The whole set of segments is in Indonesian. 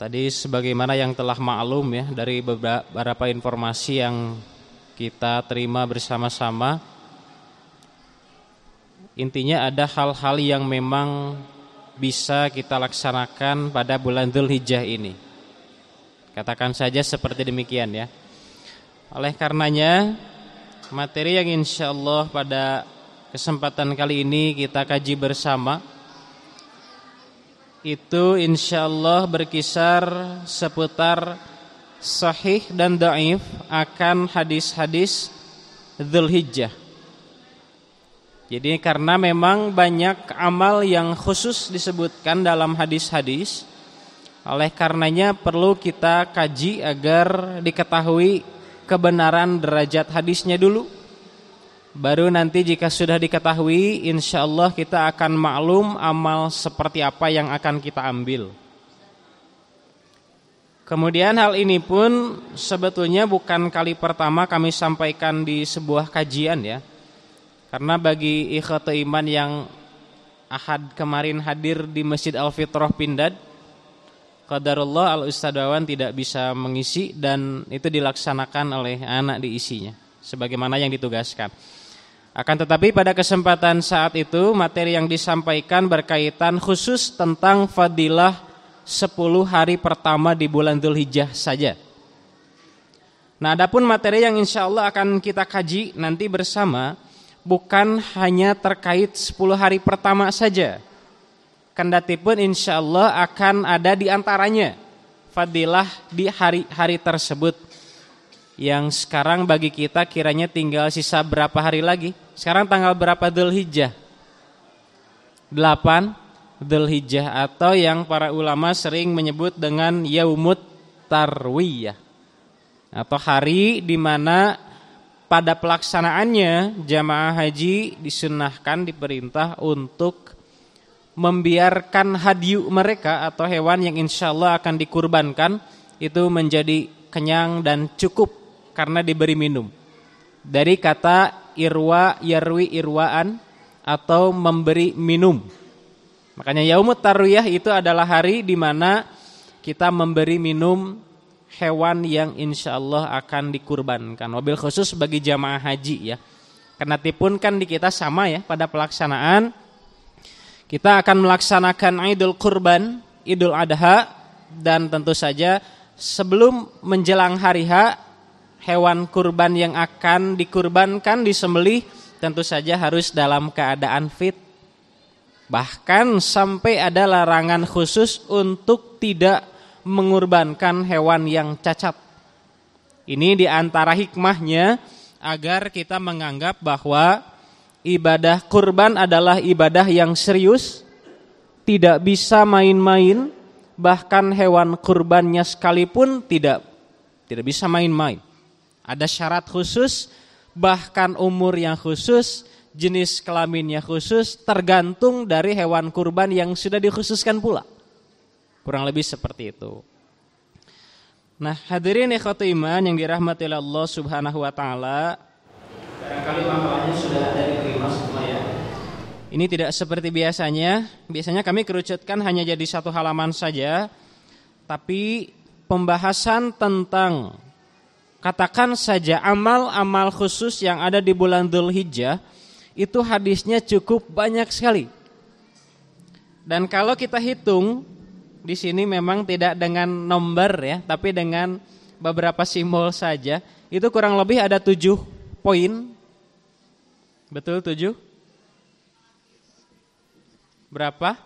Tadi sebagaimana yang telah maklum ya dari beberapa informasi yang kita terima bersama-sama, intinya ada hal-hal yang memang bisa kita laksanakan pada bulan Dzulhijjah ini. Katakan saja seperti demikian ya. Oleh karenanya materi yang insyaallah pada kesempatan kali ini kita kaji bersama itu insyaallah berkisar seputar sahih dan dhaif akan hadis-hadis Dzulhijjah. Jadi karena memang banyak amal yang khusus disebutkan dalam hadis-hadis, oleh karenanya perlu kita kaji agar diketahui kebenaran derajat hadisnya dulu. Baru nanti jika sudah diketahui, insyaallah kita akan maklum amal seperti apa yang akan kita ambil. Kemudian hal ini pun sebetulnya bukan kali pertama kami sampaikan di sebuah kajian ya. Karena bagi ikhwatu iman yang Ahad kemarin hadir di Masjid Al-Fitrah Pindad, qadarullah Al-Ustadz tidak bisa mengisi dan itu dilaksanakan oleh anak diisinya sebagaimana yang ditugaskan. Akan tetapi pada kesempatan saat itu materi yang disampaikan berkaitan khusus tentang fadilah 10 hari pertama di bulan Dzulhijjah saja. Nah, adapun materi yang insyaallah akan kita kaji nanti bersama bukan hanya terkait 10 hari pertama saja. Kendatipun insyaallah akan ada di antaranya fadilah di hari-hari tersebut. Yang sekarang bagi kita kiranya tinggal sisa berapa hari lagi? Sekarang tanggal berapa Dzulhijjah? 8 Dzulhijjah atau yang para ulama sering menyebut dengan Yaumut Tarwiyah, atau hari di mana pada pelaksanaannya jamaah haji disunnahkan, diperintah untuk membiarkan hadyu mereka atau hewan yang insyaallah akan dikurbankan itu menjadi kenyang dan cukup karena diberi minum. Dari kata irwa yarwi irwaan atau memberi minum. Makanya Yaumut Tarwiyah itu adalah hari di mana kita memberi minum hewan yang insyaallah akan dikurbankan. Wabil khusus bagi jamaah haji ya. Kenatipun kan di kita sama ya pada pelaksanaan. Kita akan melaksanakan Idul Kurban, Idul Adha, dan tentu saja sebelum menjelang hari H, hewan kurban yang akan dikurbankan disembelih tentu saja harus dalam keadaan fit. Bahkan sampai ada larangan khusus untuk tidak mengurbankan hewan yang cacat. Ini diantara hikmahnya agar kita menganggap bahwa ibadah kurban adalah ibadah yang serius, tidak bisa main-main, bahkan hewan kurbannya sekalipun tidak bisa main-main. Ada syarat khusus, bahkan umur yang khusus, jenis kelaminnya khusus, tergantung dari hewan kurban yang sudah dikhususkan pula. Kurang lebih seperti itu. Nah, hadirin ikhwatu iman yang dirahmati Allah Subhanahu wa taala, barangkali makalahnya sudah ada diterima semua ya. Ini tidak seperti biasanya. Biasanya kami kerucutkan hanya jadi satu halaman saja, tapi pembahasan tentang katakan saja amal-amal khusus yang ada di bulan Dzulhijjah itu hadisnya cukup banyak sekali. Dan kalau kita hitung di sini memang tidak dengan nomor ya, tapi dengan beberapa simbol saja. Itu kurang lebih ada 7 poin. Betul 7? Berapa?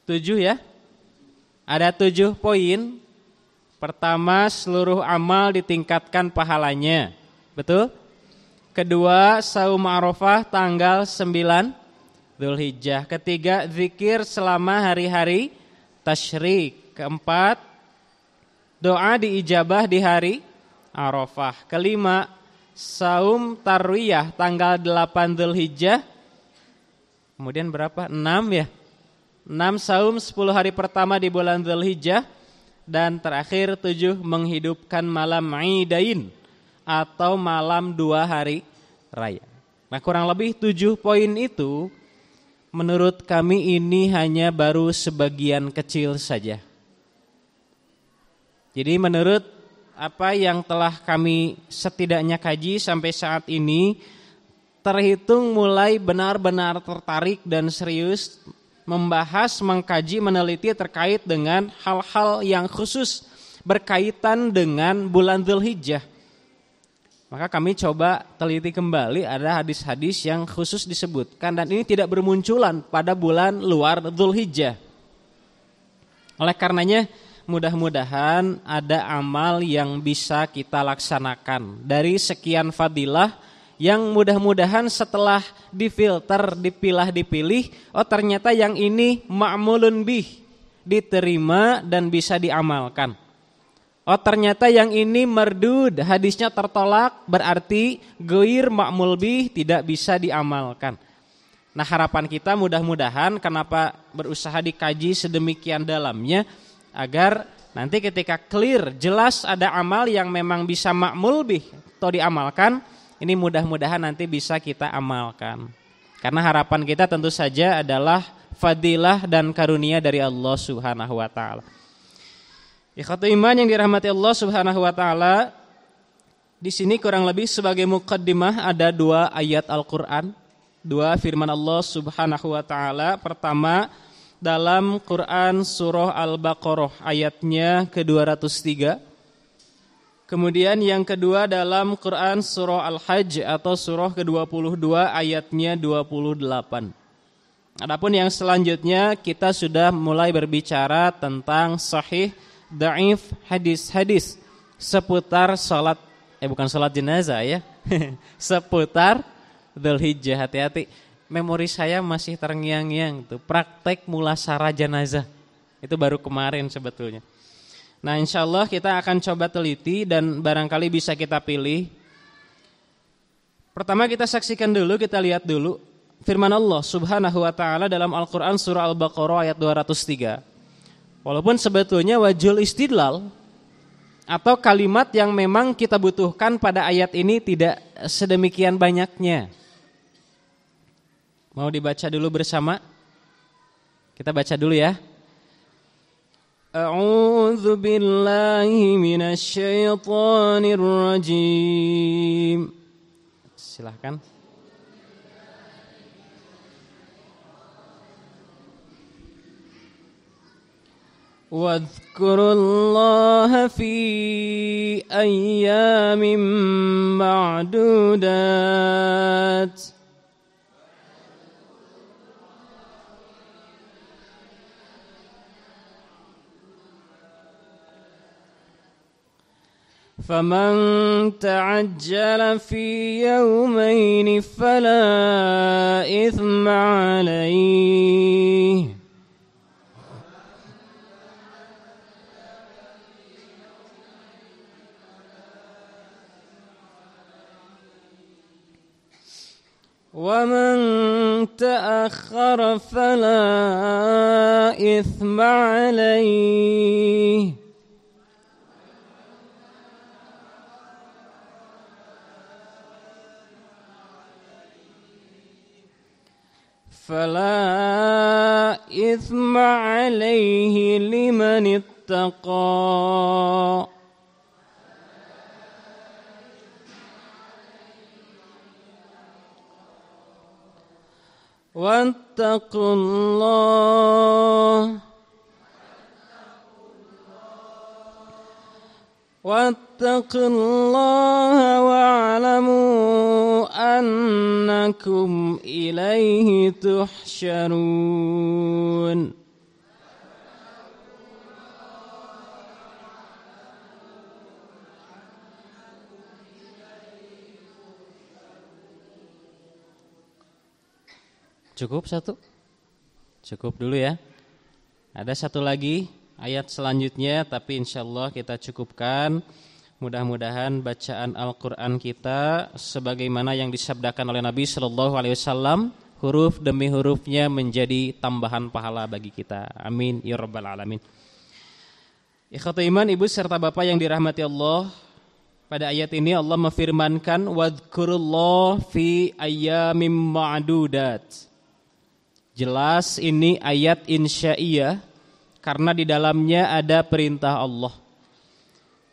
7 ya? Ada 7 poin. Pertama, seluruh amal ditingkatkan pahalanya. Betul? Kedua, saum Arafah tanggal 9 Dzulhijjah. Ketiga, zikir selama hari-hari tasyrik. Keempat, doa diijabah di hari Arafah. Kelima, saum tarwiyah tanggal 8 Dzulhijjah. Kemudian berapa? 6 ya. 6 saum 10 hari pertama di bulan Dzulhijjah. Dan terakhir 7, menghidupkan malam Idain atau malam 2 hari raya. Nah, kurang lebih 7 poin itu menurut kami ini hanya baru sebagian kecil saja Jadi menurut apa yang telah kami setidaknya kaji sampai saat ini, terhitung mulai benar-benar tertarik dan serius membahas, mengkaji, meneliti terkait dengan hal-hal yang khusus berkaitan dengan bulan Dzulhijjah. Maka kami coba teliti kembali, ada hadis-hadis yang khusus disebutkan dan ini tidak bermunculan pada bulan luar Dzulhijjah. Oleh karenanya mudah-mudahan ada amal yang bisa kita laksanakan dari sekian fadilah yang mudah-mudahan setelah difilter, dipilah-dipilih, oh ternyata yang ini ma'mulun bih, diterima dan bisa diamalkan. Oh ternyata yang ini mardud, hadisnya tertolak, berarti ghair ma'mul bih, tidak bisa diamalkan. Nah harapan kita mudah-mudahan kenapa berusaha dikaji sedemikian dalamnya, agar nanti ketika clear, jelas ada amal yang memang bisa ma'mul bih atau diamalkan, ini mudah-mudahan nanti bisa kita amalkan. Karena harapan kita tentu saja adalah fadilah dan karunia dari Allah Subhanahu wa taala. Ikhwatul iman yang dirahmati Allah Subhanahu wa taala, di sini kurang lebih sebagai muqaddimah ada 2 ayat Al-Qur'an, 2 firman Allah Subhanahu wa taala. Pertama dalam Quran surah Al-Baqarah ayatnya ke-203. Kemudian yang kedua dalam Quran surah Al-Hajj atau surah ke-22 ayatnya 28. Adapun yang selanjutnya kita sudah mulai berbicara tentang sahih, dhaif, hadis-hadis seputar salat, bukan salat jenazah ya. Seputar Dzulhijjah. Hati-hati, memori saya masih terngiang-ngiang tuh praktek mulasarah jenazah. Itu baru kemarin sebetulnya. Nah insyaallah kita akan coba teliti dan barangkali bisa kita pilih. Pertama kita saksikan dulu, kita lihat dulu firman Allah Subhanahu wa taala dalam Al-Qur'an surah Al-Baqarah ayat 203. Walaupun sebetulnya wajhul istidlal atau kalimat yang memang kita butuhkan pada ayat ini tidak sedemikian banyaknya. Mau dibaca dulu bersama? Kita baca dulu ya. A'udzu billahi minasy syaithanir rajim. Silakan. Wadhkurullaha fi ayyamin ma'dudat. فمن تعجل في يومين فلا إثم عليه ومن تأخر فلا إثم عليه فلا إثم عليه لمن اتقى واتقوا الله واتقوا الله واعلموا أنكم إليه تحشرون. Cukup satu? Cukup dulu ya. Ada satu lagi ayat selanjutnya, tapi insyaallah kita cukupkan. Mudah-mudahan bacaan Al-Quran kita sebagaimana yang disabdakan oleh Nabi SAW, huruf demi hurufnya menjadi tambahan pahala bagi kita. Amin ya rabbal alamin. Ikhwatul iman, ibu serta bapak yang dirahmati Allah, pada ayat ini Allah memfirmankan wadhkurullah fi ayyamin ma'dudat. Jelas ini ayat insya'iyah karena di dalamnya ada perintah Allah.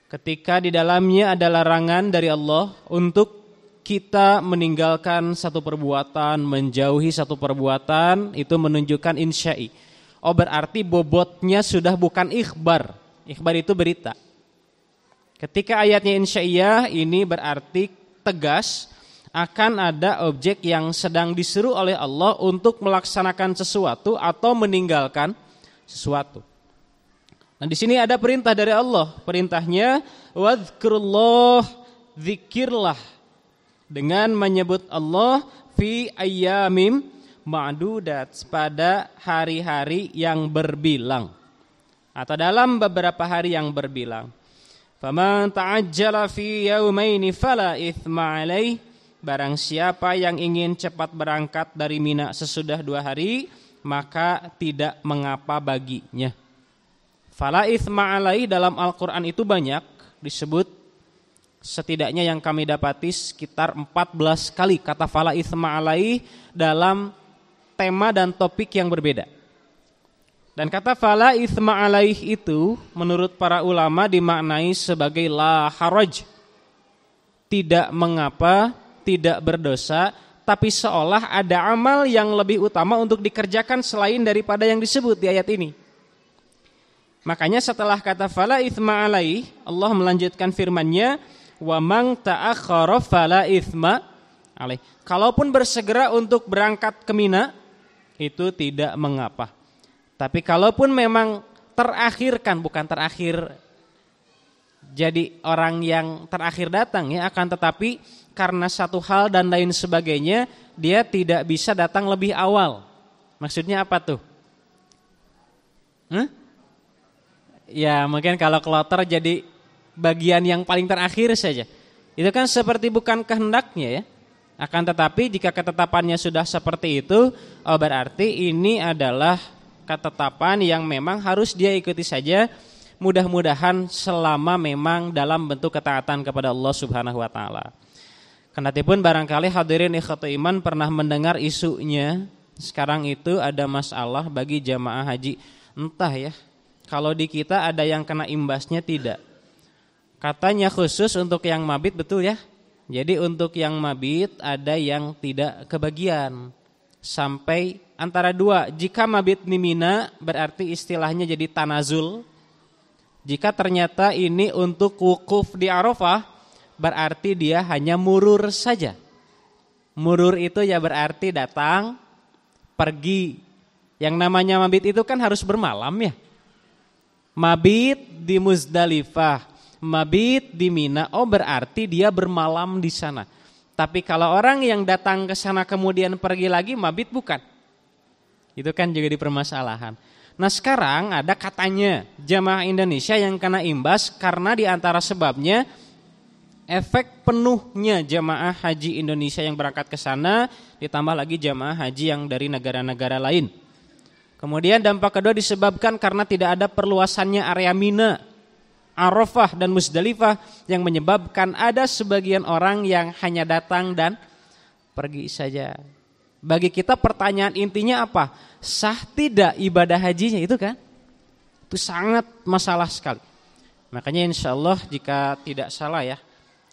ketika di dalamnya ada larangan dari Allah untuk kita meninggalkan satu perbuatan, menjauhi satu perbuatan, itu menunjukkan insya'i. Oh, berarti bobotnya sudah bukan ikhbar. Ikhbar itu berita. Ketika ayatnya insya'iyah, ini berarti tegas akan ada objek yang sedang disuruh oleh Allah untuk melaksanakan sesuatu atau meninggalkan sesuatu. Nah, di sini ada perintah dari Allah. Perintahnya wadhkurullah, zikirlah dengan menyebut Allah fi ayyamim ma'dudat, pada hari-hari yang berbilang atau dalam beberapa hari yang berbilang. Faman ta'ajjala fi yaumaini fala itsma alaih, barang siapa yang ingin cepat berangkat dari Mina sesudah 2 hari, maka tidak mengapa baginya. Fala itsma alaih dalam Al-Qur'an itu banyak disebut, setidaknya yang kami dapati sekitar 14 kali kata fala itsma alaih dalam tema dan topik yang berbeda. Dan kata fala itsma alaih itu menurut para ulama dimaknai sebagai la haraj, tidak mengapa, tidak berdosa, tapi seolah ada amal yang lebih utama untuk dikerjakan selain daripada yang disebut di ayat ini. Makanya setelah kata fala itsma alaih, Allah melanjutkan firman-Nya, wa man ta'akhkhara fala itsma alaih. Kalaupun bersegera untuk berangkat ke Mina, itu tidak mengapa. Tapi kalaupun memang terakhirkan, bukan terakhir jadi orang yang terakhir datang ya, akan tetapi karena satu hal dan lain sebagainya dia tidak bisa datang lebih awal. Maksudnya apa tuh? Ya mungkin kalau kloter jadi bagian yang paling terakhir saja. Itu kan seperti bukan kehendaknya ya. Akan tetapi jika ketetapannya sudah seperti itu, oh berarti ini adalah ketetapan yang memang harus dia ikuti saja, mudah-mudahan selama memang dalam bentuk ketaatan kepada Allah Subhanahu wa taala. Kendatipun barangkali hadirin ikhwatul iman pernah mendengar isunya sekarang itu ada masalah bagi jamaah haji. Entah ya, kalau di kita ada yang kena imbasnya tidak. Katanya khusus untuk yang mabit, betul ya. Jadi untuk yang mabit ada yang tidak kebagian. Sampai antara 2, jika mabit di Mina berarti istilahnya jadi tanazul. Jika ternyata ini untuk wukuf di Arafah, berarti dia hanya murur saja. Murur itu ya berarti datang, pergi. Yang namanya mabit itu kan harus bermalam ya. Mabit di Muzdalifah, mabit di Mina, oh berarti dia bermalam di sana. Tapi kalau orang yang datang ke sana kemudian pergi lagi, mabit bukan. Itu kan juga dipermasalahan. Nah sekarang ada katanya jamaah Indonesia yang kena imbas karena diantara sebabnya efek penuhnya jamaah haji Indonesia yang berangkat ke sana ditambah lagi jamaah haji yang dari negara-negara lain. Kemudian dampak kedua disebabkan karena tidak ada perluasannya area Mina, Arafah dan Muzdalifah yang menyebabkan ada sebagian orang yang hanya datang dan pergi saja. Bagi kita pertanyaan intinya apa? Sah tidak ibadah hajinya itu kan? Itu sangat masalah sekali. Makanya insya Allah jika tidak salah ya,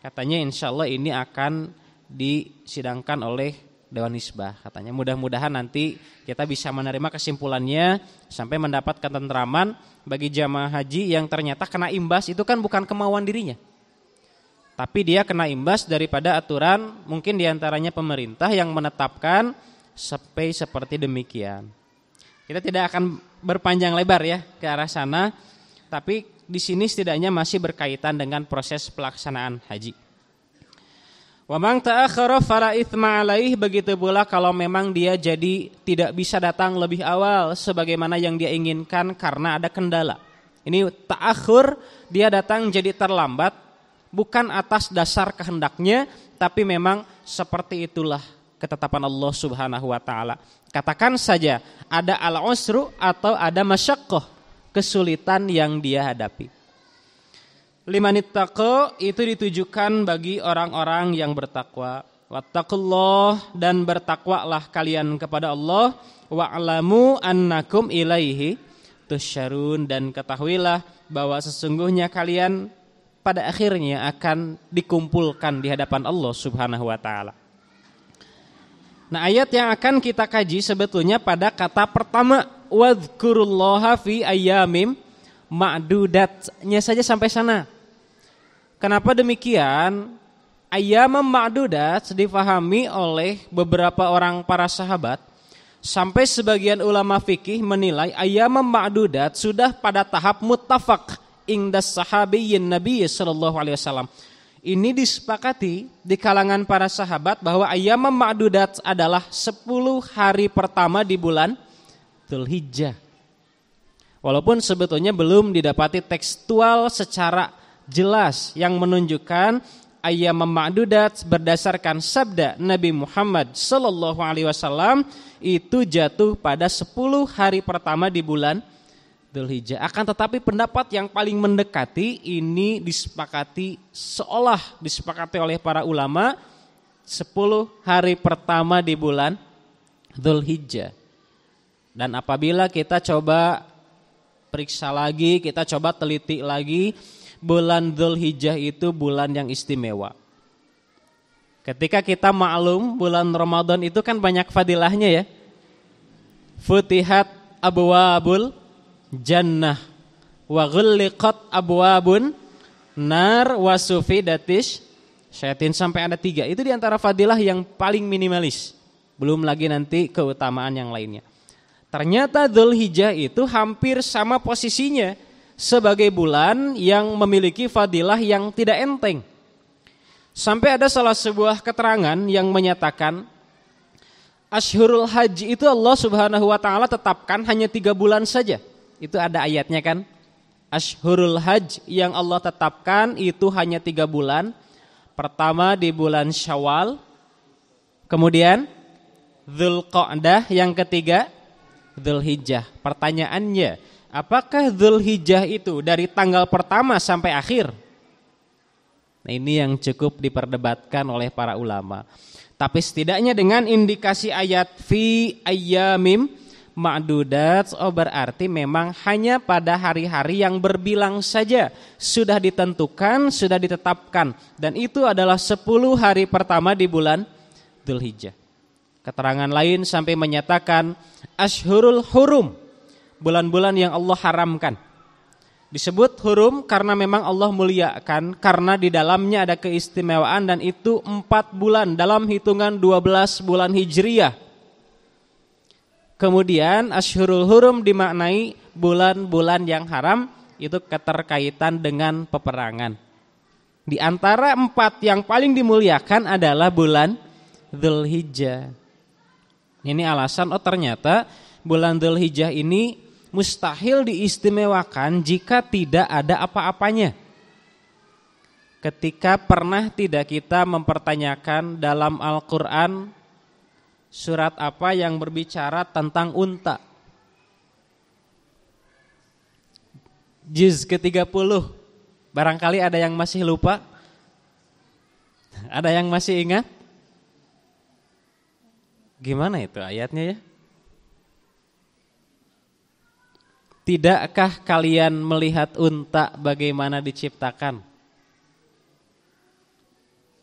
katanya insya Allah ini akan disidangkan oleh Dewan Hisbah. Katanya mudah-mudahan nanti kita bisa menerima kesimpulannya sampai mendapat ketentraman bagi jamaah haji yang ternyata kena imbas itu kan bukan kemauan dirinya. Tapi dia kena imbas daripada aturan mungkin diantaranya pemerintah yang menetapkan sampai seperti demikian. Kita tidak akan berpanjang lebar ya ke arah sana, tapi di sini setidaknya masih berkaitan dengan proses pelaksanaan haji. Wa man ta'akhkhara fala itsma alaih, begitu pula kalau memang dia jadi tidak bisa datang lebih awal sebagaimana yang dia inginkan karena ada kendala. Ini ta'akhur, dia datang jadi terlambat bukan atas dasar kehendaknya, tapi memang seperti itulah ketetapan Allah Subhanahu wa taala. Katakan saja ada al-usru atau ada masyaqqah, kesulitan yang dia hadapi. Limanittaqo itu ditujukan bagi orang-orang yang bertakwa. Wattaqullah, dan bertakwalah kalian kepada Allah. Wa'lamu annakum ilaihi tusyarun, dan ketahuilah bahwa sesungguhnya kalian pada akhirnya akan dikumpulkan di hadapan Allah Subhanahu wa taala. Nah, ayat yang akan kita kaji sebetulnya pada kata pertama, wadhkurullaha fi ayyamim ma'dudatnya saja sampai sana. Kenapa demikian? Ayyamam ma'dudat difahami oleh beberapa orang para sahabat sampai sebagian ulama fikih menilai ayyamam ma'dudat sudah pada tahap muttafaq indas sahabiyyin Nabi sallallahu alaihi wasallam. Ini disepakati di kalangan para sahabat bahwa ayyamam ma'dudat adalah 10 hari pertama di bulan Dzulhijjah. Walaupun sebetulnya belum didapati tekstual secara jelas yang menunjukkan ayyamam ma'dudat berdasarkan sabda Nabi Muhammad sallallahu alaihi wasallam itu jatuh pada 10 hari pertama di bulan Dzulhijjah. Akan tetapi pendapat yang paling mendekati ini disepakati oleh para ulama 10 hari pertama di bulan Dzulhijjah. Dan apabila kita coba periksa lagi, kita coba teliti lagi, bulan Dzulhijjah itu bulan yang istimewa. Ketika kita maklum bulan Ramadan itu kan banyak fadilahnya ya. Futihat abwabul jannah wa ghulliqat abwabun nar wa sufidatish syaitin, sampai ada 3. Itu diantara fadilah yang paling minimalis. Belum lagi nanti keutamaan yang lainnya. Ternyata Dzulhijjah itu hampir sama posisinya sebagai bulan yang memiliki fadilah yang tidak enteng. Sampai ada salah sebuah keterangan yang menyatakan Ashhurul Haji itu Allah Subhanahu wa taala tetapkan hanya 3 bulan saja. Itu ada ayatnya kan? Ashhurul Hajj yang Allah tetapkan itu hanya 3 bulan. Pertama di bulan Syawal, kemudian Dzulqa'dah, yang ketiga Dzulhijjah. Pertanyaannya, apakah Dzulhijjah itu dari tanggal pertama sampai akhir? Nah, ini yang cukup diperdebatkan oleh para ulama. Tapi setidaknya dengan indikasi ayat fi ayyamim ma'dudat, berarti memang hanya pada hari-hari yang berbilang saja sudah ditentukan, sudah ditetapkan, dan itu adalah 10 hari pertama di bulan Dzulhijjah. Keterangan lain sampai menyatakan Ashhurul Hurum, bulan-bulan yang Allah haramkan. Disebut hurum karena memang Allah muliakan, karena di dalamnya ada keistimewaan, dan itu 4 bulan dalam hitungan 12 bulan Hijriyah. Kemudian Ashhurul Hurum dimaknai bulan-bulan yang haram, itu keterkaitan dengan peperangan. Di antara 4 yang paling dimuliakan adalah bulan Dzulhijjah. Ini alasan ternyata bulan Dzulhijjah ini mustahil diistimewakan jika tidak ada apa-apanya. Ketika pernah tidak kita mempertanyakan dalam Al-Quran surat apa yang berbicara tentang unta? Juz ke-30. Barangkali ada yang masih lupa? Ada yang masih ingat? Gimana itu ayatnya ya? Tidakkah kalian melihat unta bagaimana diciptakan?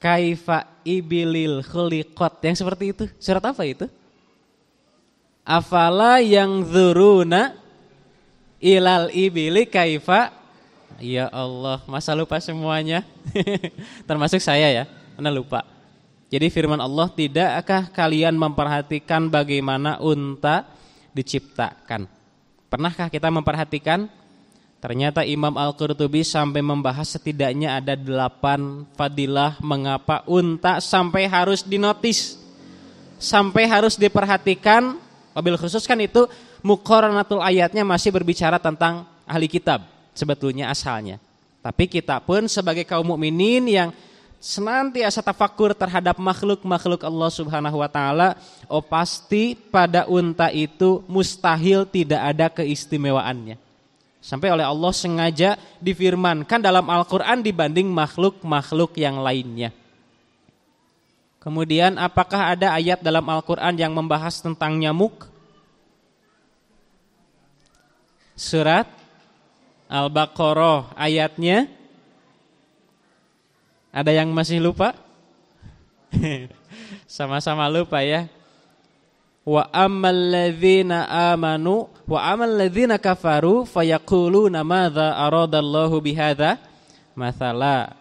Kaifa ibilil khuliqat, yang seperti itu. Surat apa itu? Afala yang dzuruna ilal ibili kaifa. Ya Allah, masa lupa semuanya? Termasuk saya ya, mana lupa. Jadi firman Allah, tidakkah kalian memperhatikan bagaimana unta diciptakan? Pernahkah kita memperhatikan? Ternyata Imam Al-Qurtubi sampai membahas setidaknya ada 8 fadilah mengapa unta sampai harus dinotis, sampai harus diperhatikan. Wabil khusus kan itu muqaranatul ayatnya masih berbicara tentang ahli kitab sebetulnya asalnya. Tapi kita pun sebagai kaum mukminin yang senantiasa tafakur terhadap makhluk-makhluk Allah Subhanahu wa taala, pasti pada unta itu mustahil tidak ada keistimewaannya. Sampai oleh Allah sengaja difirmankan dalam Al-Qur'an dibanding makhluk-makhluk yang lainnya. Kemudian apakah ada ayat dalam Al-Qur'an yang membahas tentang nyamuk? Surat Al-Baqarah ayatnya Ada yang masih lupa? Sama-sama lupa ya. Wa ammal ladzina amanu wa ammal ladzina kafaru fayaquluna madza aradallahu bihadza mathala.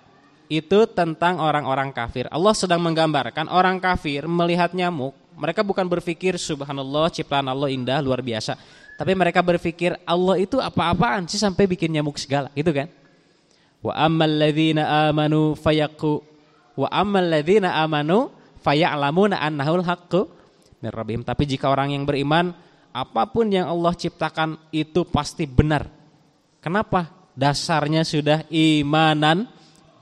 Itu tentang orang-orang kafir. Allah sedang menggambarkan orang kafir melihat nyamuk, mereka bukan berpikir subhanallah ciptaan Allah indah luar biasa, tapi mereka berpikir Allah itu apa-apaan sih sampai bikin nyamuk segala, gitu kan? Wa ammal ladzina amanu faya'lamuna annahul haqqu mir rabbihim. Tapi jika orang yang beriman, apapun yang Allah ciptakan itu pasti benar. Kenapa? Dasarnya sudah imanan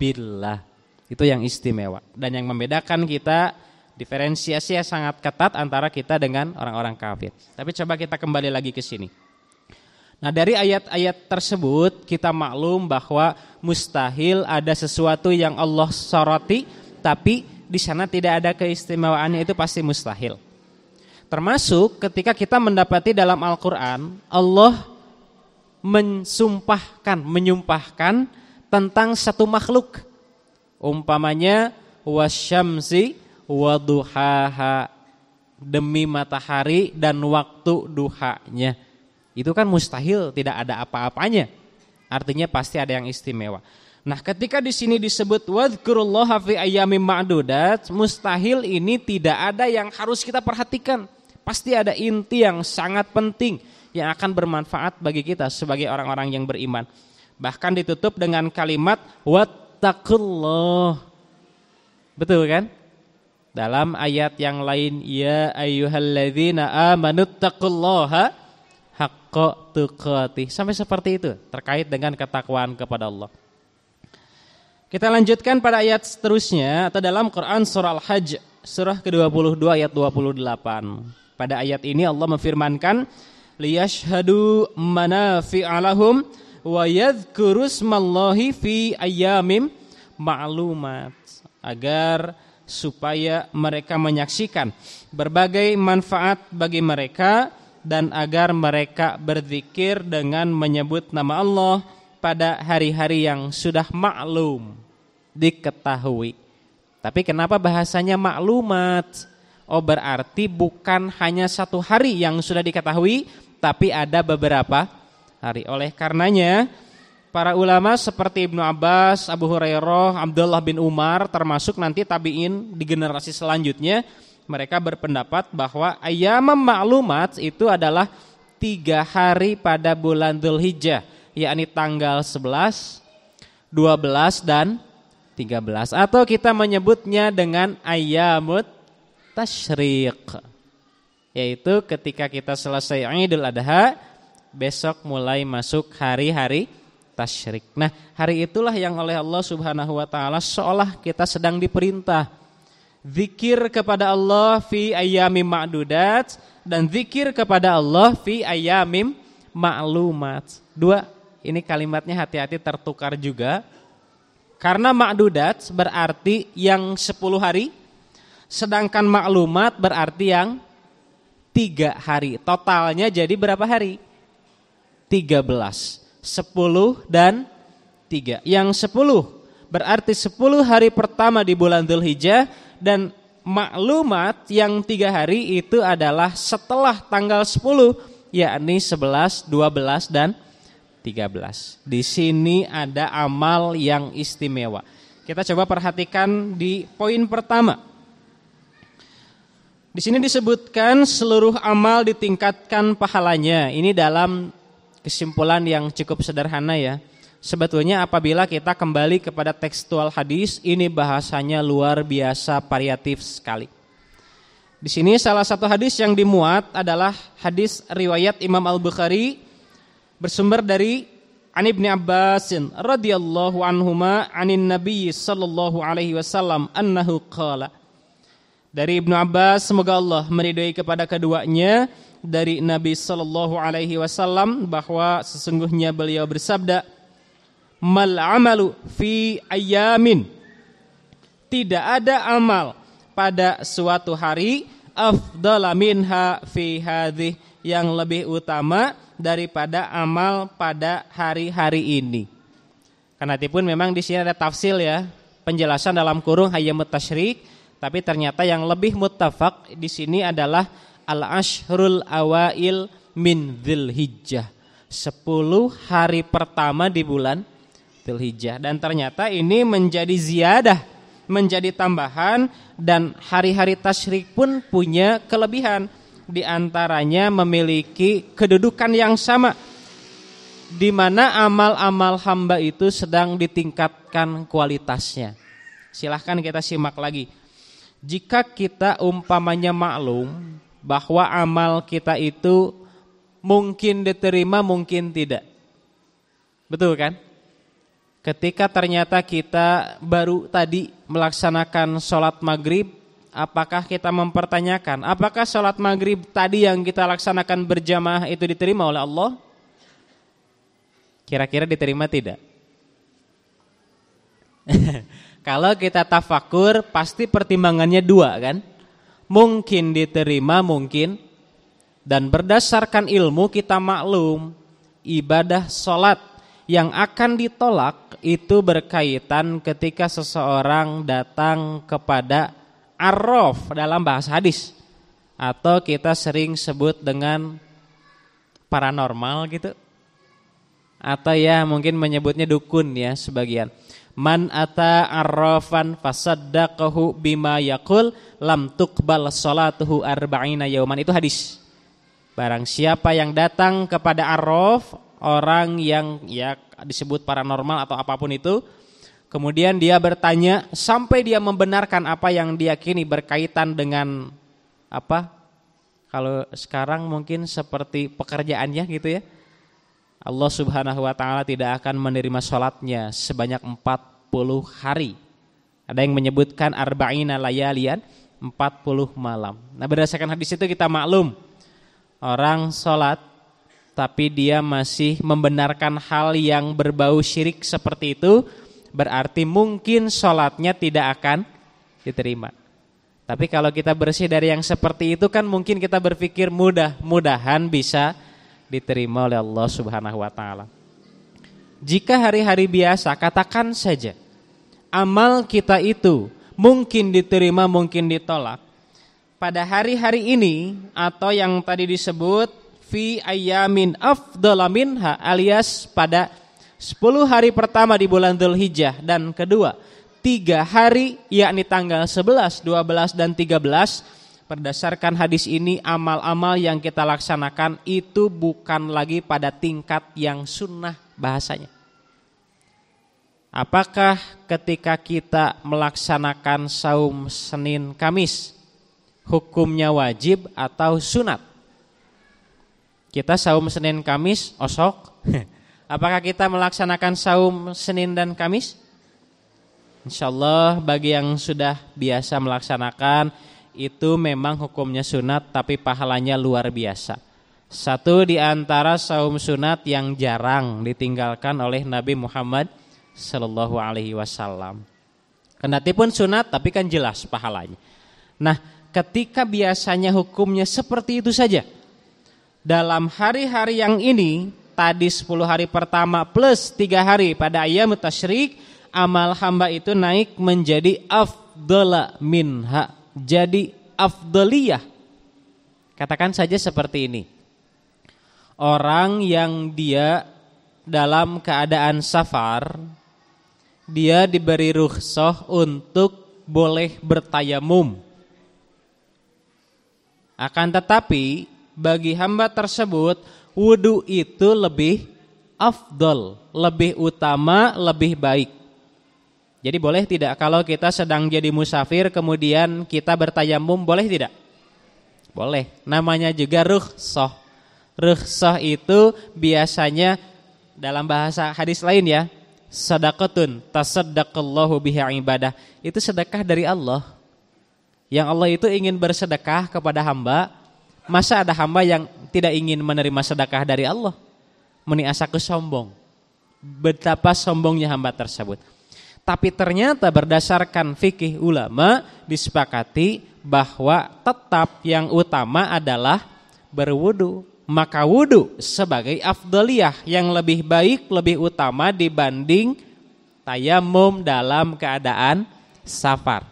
billah. Itu yang istimewa dan yang membedakan kita, diferensiasi yang sangat ketat antara kita dengan orang-orang kafir. Tapi coba kita kembali lagi ke sini. Nah, dari ayat-ayat tersebut kita maklum bahwa mustahil ada sesuatu yang Allah soroti tapi di sana tidak ada keistimewaannya, itu pasti mustahil. Termasuk ketika kita mendapati dalam Al-Qur'an Allah menyumpahkan tentang satu makhluk. Umpamanya wasyamsi waduhaha, demi matahari dan waktu duhanya. Itu kan mustahil, tidak ada apa-apanya. Artinya pasti ada yang istimewa. Nah, ketika di sini disebut wadhkurullaha fi ayyamin ma'dudat, mustahil ini tidak ada yang harus kita perhatikan. Pasti ada inti yang sangat penting yang akan bermanfaat bagi kita sebagai orang-orang yang beriman. Bahkan ditutup dengan kalimat wattaqullah. Betul kan? Dalam ayat yang lain, ya ayyuhalladzina amanuttaqullaha haqqa tuqatih. Sampai seperti itu terkait dengan ketakwaan kepada Allah. Kita lanjutkan pada ayat seterusnya atau dalam Quran surah Al-Hajj surah ke-22 ayat 28. Pada ayat ini Allah memfirmankan liyashhadu manafi'a lahum wa yadhkuru smallahi fi ayyamim ma'lumat, agar supaya mereka menyaksikan berbagai manfaat bagi mereka dan agar mereka berzikir dengan menyebut nama Allah pada hari-hari yang sudah maklum, diketahui. Tapi kenapa bahasanya maklumat? Oh, berarti bukan hanya satu hari yang sudah diketahui, tapi ada beberapa hari. Oleh karenanya para ulama seperti Ibnu Abbas, Abu Hurairah, Abdullah bin Umar, termasuk nanti tabi'in di generasi selanjutnya, mereka berpendapat bahwa ayyamam ma'lumat itu adalah 3 hari pada bulan Dzulhijjah, yakni tanggal 11, 12 dan 13, atau kita menyebutnya dengan ayyamut tasyriq, yaitu ketika kita selesai Idul Adha, besok mulai masuk hari-hari tasyrik. Nah, hari itulah yang oleh Allah Subhanahu wa taala seolah kita sedang diperintah zikir kepada Allah fi ayyamim ma'dudat dan zikir kepada Allah fi ayyamim ma'lumat. 2, ini kalimatnya hati-hati tertukar juga. Karena ma'dudat berarti yang 10 hari, sedangkan maklumat berarti yang 3 hari. Totalnya jadi berapa hari? 13. 10 dan 3. Yang 10 berarti 10 hari pertama di bulan Dzulhijjah, dan maklumat yang 3 hari itu adalah setelah tanggal 10, yakni 11, 12 dan 13. Di sini ada amal yang istimewa. Kita coba perhatikan di poin pertama. Di sini disebutkan seluruh amal ditingkatkan pahalanya. Ini dalam kesimpulan yang cukup sederhana ya. Sebetulnya apabila kita kembali kepada tekstual hadis, ini bahasanya luar biasa variatif sekali. Di sini salah satu hadis yang dimuat adalah hadis riwayat Imam Al-Bukhari bersumber dari An Ibni Abbasin radhiyallahu anhuma anin Nabi sallallahu alaihi wasallam annahu qala. Dari Ibnu Abbas, semoga Allah meridhai kepada keduanya, dari Nabi sallallahu alaihi wasallam bahwa sesungguhnya beliau bersabda, mal amalu fi ayyamin, tidak ada amal pada suatu hari afdala minha fi hadhih, yang lebih utama daripada amal pada hari-hari ini. Karena itu pun memang di sini ada tafsil ya, penjelasan dalam kurung ayyamut tasyrik, tapi ternyata yang lebih muttafaq di sini adalah al-ashrul awail min Dzulhijjah. 10 hari pertama di bulan Dzulhijjah, dan ternyata ini menjadi ziyadah, menjadi tambahan, dan hari-hari tasyrik pun punya kelebihan. Di antaranya memiliki kedudukan yang sama, di mana amal-amal hamba itu sedang ditingkatkan kualitasnya. Silahkan kita simak lagi. Jika kita umpamanya maklum bahwa amal kita itu mungkin diterima, mungkin tidak. Betul kan? Ketika ternyata kita baru tadi melaksanakan sholat maghrib, apakah kita mempertanyakan apakah sholat maghrib tadi yang kita laksanakan berjamaah itu diterima oleh Allah? Kira-kira diterima tidak? Kalau kita tafakur pasti pertimbangannya 2 kan? Mungkin diterima, mungkin. Dan berdasarkan ilmu kita maklum, ibadah sholat yang akan ditolak itu berkaitan ketika seseorang datang kepada arraf dalam bahasa hadis, atau kita sering sebut dengan paranormal gitu, atau ya mungkin menyebutnya dukun ya sebagian. Man ata arrafan fasaddaqahu bima yaqul lam tuqbal salatuhu arba'ina yauman, itu hadis. Barang siapa yang datang kepada arraf, orang yang ya disebut paranormal atau apapun itu, kemudian dia bertanya sampai dia membenarkan apa yang diyakini berkaitan dengan apa? Kalau sekarang mungkin seperti pekerjaannya gitu ya. Allah Subhanahu wa taala tidak akan menerima salatnya sebanyak 40 hari. Ada yang menyebutkan arba'ina layalian, 40 malam. Nah, berdasarkan hadis itu kita maklum, orang salat tapi dia masih membenarkan hal yang berbau syirik seperti itu, berarti mungkin sholatnya tidak akan diterima. Tapi kalau kita bersih dari yang seperti itu kan mungkin kita berpikir mudah-mudahan bisa diterima oleh Allah Subhanahu wa taala. Jika hari-hari biasa, katakan saja amal kita itu mungkin diterima, mungkin ditolak. Pada hari-hari ini atau yang tadi disebut fi ayyamin afdhala minha, alias pada 10 hari pertama di bulan Dzulhijjah, dan kedua 3 hari yakni tanggal 11, 12 dan 13, berdasarkan hadis ini amal-amal yang kita laksanakan itu bukan lagi pada tingkat yang sunnah bahasanya. Apakah ketika kita melaksanakan saum Senin Kamis hukumnya wajib atau sunat? Kita saum Senin Kamis osok. Apakah kita melaksanakan saum Senin dan Kamis? Insyaallah bagi yang sudah biasa melaksanakan itu memang hukumnya sunat, tapi pahalanya luar biasa. Satu di antara saum sunat yang jarang ditinggalkan oleh Nabi Muhammad sallallahu alaihi wasallam. Kendatipun sunat tapi kan jelas pahalanya. Nah, ketika biasanya hukumnya seperti itu saja, dalam hari-hari yang ini tadi 10 hari pertama plus 3 hari pada ayyamut tasyrik, amal hamba itu naik menjadi afdhala minha, jadi afdaliyah. Katakan saja seperti ini. Orang yang dia dalam keadaan safar, dia diberi rukhsah untuk boleh bertayamum. Akan tetapi bagi hamba tersebut wudu itu lebih afdal, lebih utama, lebih baik. Jadi boleh tidak kalau kita sedang jadi musafir kemudian kita bertayamum, boleh tidak? Boleh. Namanya juga rukhsah. Rukhsah itu biasanya dalam bahasa hadis lain ya, sadaqatun tasaddaqallahu biha ibadah. Itu sedekah dari Allah. Yang Allah itu ingin bersedekah kepada hamba. Masa ada hamba yang tidak ingin menerima sedekah dari Allah? Meni asaku sombong. Betapa sombongnya hamba tersebut. Tapi ternyata berdasarkan fikih ulama disepakati bahwa tetap yang utama adalah berwudu. Maka wudu sebagai afdaliyah yang lebih baik, lebih utama dibanding tayamum dalam keadaan safar.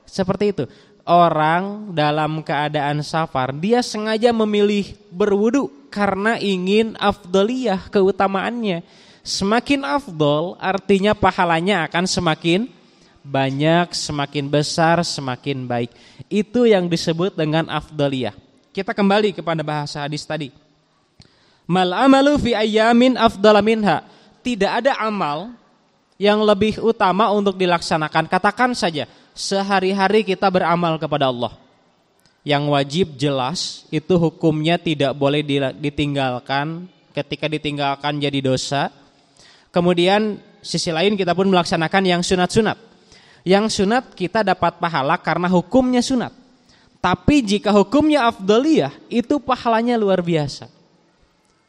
Seperti itu. Orang dalam keadaan safar, dia sengaja memilih berwudu karena ingin afdaliyah, keutamaannya. Semakin afdal artinya pahalanya akan semakin banyak, semakin besar, semakin baik. Itu yang disebut dengan afdaliyah. Kita kembali kepada bahasa hadis tadi. Mal amalu fi ayyamin afdala minha. Tidak ada amal yang lebih utama untuk dilaksanakan. Katakan saja, sehari-hari kita beramal kepada Allah. Yang wajib jelas itu hukumnya tidak boleh ditinggalkan. Ketika ditinggalkan jadi dosa. Kemudian sisi lain kita pun melaksanakan yang sunat-sunat. Yang sunat kita dapat pahala karena hukumnya sunat. Tapi jika hukumnya afdaliyah, itu pahalanya luar biasa.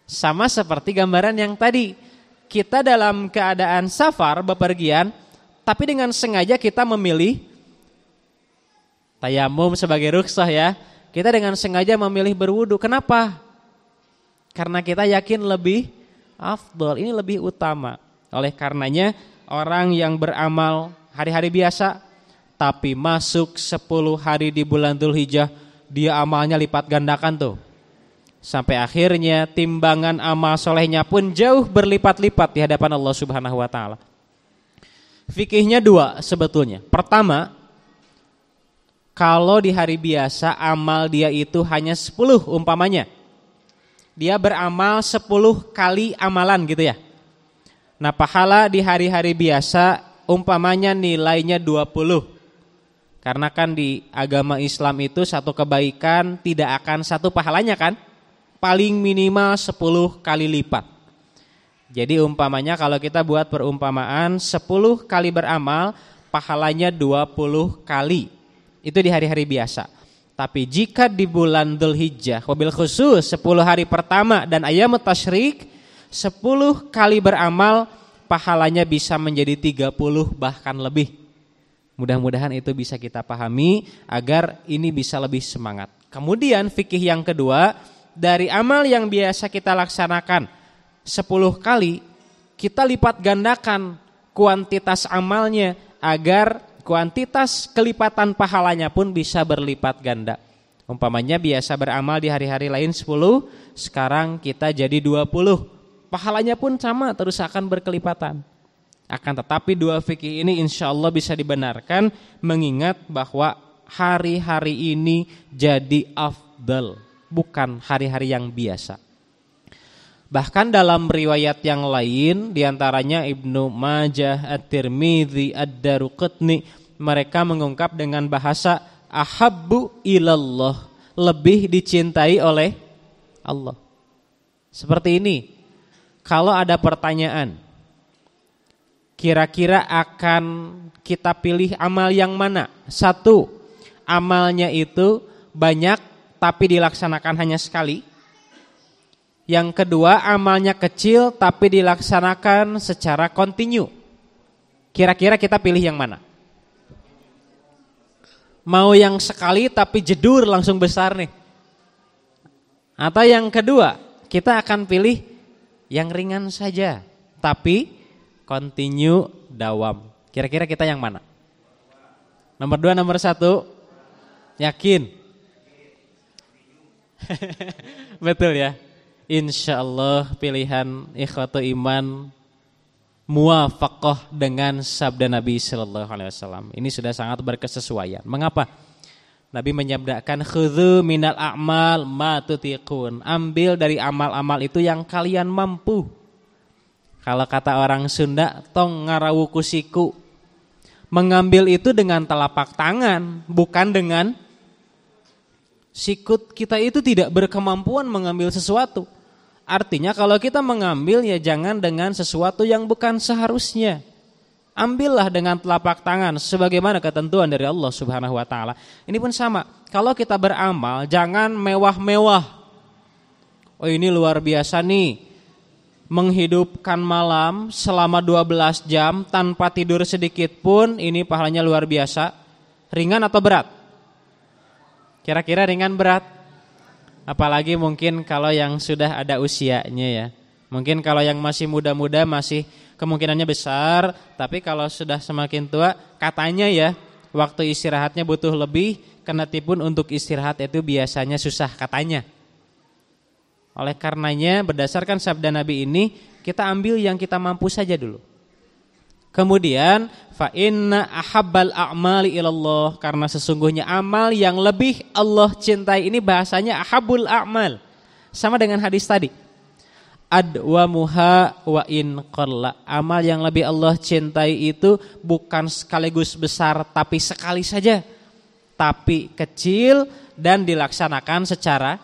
Sama seperti gambaran yang tadi. Kita dalam keadaan safar, bepergian, tapi dengan sengaja kita memilih tayamum sebagai rukhsah ya. Kita dengan sengaja memilih berwudu. Kenapa? Karena kita yakin lebih afdal, ini lebih utama. Oleh karenanya orang yang beramal hari-hari biasa tapi masuk 10 hari di bulan Dzulhijjah, dia amalnya lipat gandakan tuh. Sampai akhirnya timbangan amal solehnya pun jauh berlipat-lipat di hadapan Allah Subhanahu wa taala. Fikihnya 2 sebetulnya. Pertama, kalau di hari biasa amal dia itu hanya 10 umpamanya. Dia beramal 10 kali amalan gitu ya. Nah, pahala di hari-hari biasa umpamanya nilainya 20. Karena kan di agama Islam itu satu kebaikan tidak akan satu pahalanya kan? Paling minimal 10 kali lipat. Jadi umpamanya kalau kita buat perumpamaan 10 kali beramal pahalanya 20 kali. Itu di hari-hari biasa. Tapi jika di bulan Dzulhijjah, wabil khusus 10 hari pertama dan ayyamut tasyrik, 10 kali beramal pahalanya bisa menjadi 30 bahkan lebih. Mudah-mudahan itu bisa kita pahami agar ini bisa lebih semangat. Kemudian fikih yang kedua, dari amal yang biasa kita laksanakan 10 kali, kita lipat gandakan kuantitas amalnya agar kuantitas kelipatan pahalanya pun bisa berlipat ganda. Umpamanya biasa beramal di hari-hari lain 10, sekarang kita jadi 20. Pahalanya pun sama, terus akan berkelipatan. Akan tetapi 2 fikih ini insya Allah bisa dibenarkan mengingat bahwa hari-hari ini jadi afdal, bukan hari-hari yang biasa. Bahkan dalam riwayat yang lain diantaranya Ibnu Majah, At-Tirmidzi, Ad-Daruqutni, mereka mengungkap dengan bahasa ahabbu ilallah, lebih dicintai oleh Allah. Seperti ini. Kalau ada pertanyaan, kira-kira akan kita pilih amal yang mana? 1, amalnya itu banyak tapi dilaksanakan hanya sekali. Yang kedua, amalnya kecil tapi dilaksanakan secara kontinu. Kira-kira kita pilih yang mana? Mau yang sekali tapi jedur langsung besar nih? Atau yang kedua, kita akan pilih yang ringan saja tapi kontinu dawam. Kira-kira kita yang mana? Nomor 2, nomor 1? Yakin? Betul ya. Insya Allah pilihan ikhwatu iman muwafaqah dengan sabda Nabi Sallallahu Alaihi Wasallam. Ini sudah sangat berkesesuaian. Mengapa? Nabi menyabdakan khudzu minal a'mal ma tutiqun. Ambil dari amal-amal itu yang kalian mampu. Kalau kata orang Sunda, tong ngarawuku siku. Mengambil itu dengan telapak tangan, bukan dengan sikut. Kita itu tidak berkemampuan mengambil sesuatu. Artinya kalau kita mengambil ya jangan dengan sesuatu yang bukan seharusnya. Ambillah dengan telapak tangan sebagaimana ketentuan dari Allah Subhanahu wa taala. Ini pun sama. Kalau kita beramal jangan mewah-mewah. Oh ini luar biasa nih. Menghidupkan malam selama 12 jam tanpa tidur sedikit pun, ini pahalanya luar biasa. Ringan atau berat? Kira-kira ringan berat? Apalagi mungkin kalau yang sudah ada usianya ya. Mungkin kalau yang masih muda-muda masih kemungkinannya besar, tapi kalau sudah semakin tua katanya ya waktu istirahatnya butuh lebih, kenatipun untuk istirahat itu biasanya susah katanya. Oleh karenanya berdasarkan sabda Nabi ini kita ambil yang kita mampu saja dulu. Kemudian fa inna ahabbal a'mali ilallah, karena sesungguhnya amal yang lebih Allah cintai ini bahasanya ahabbul a'mal. Sama dengan hadis tadi. Adwamuha wa in qalla. Amal yang lebih Allah cintai itu bukan sekaligus besar tapi sekali saja, tapi kecil dan dilaksanakan secara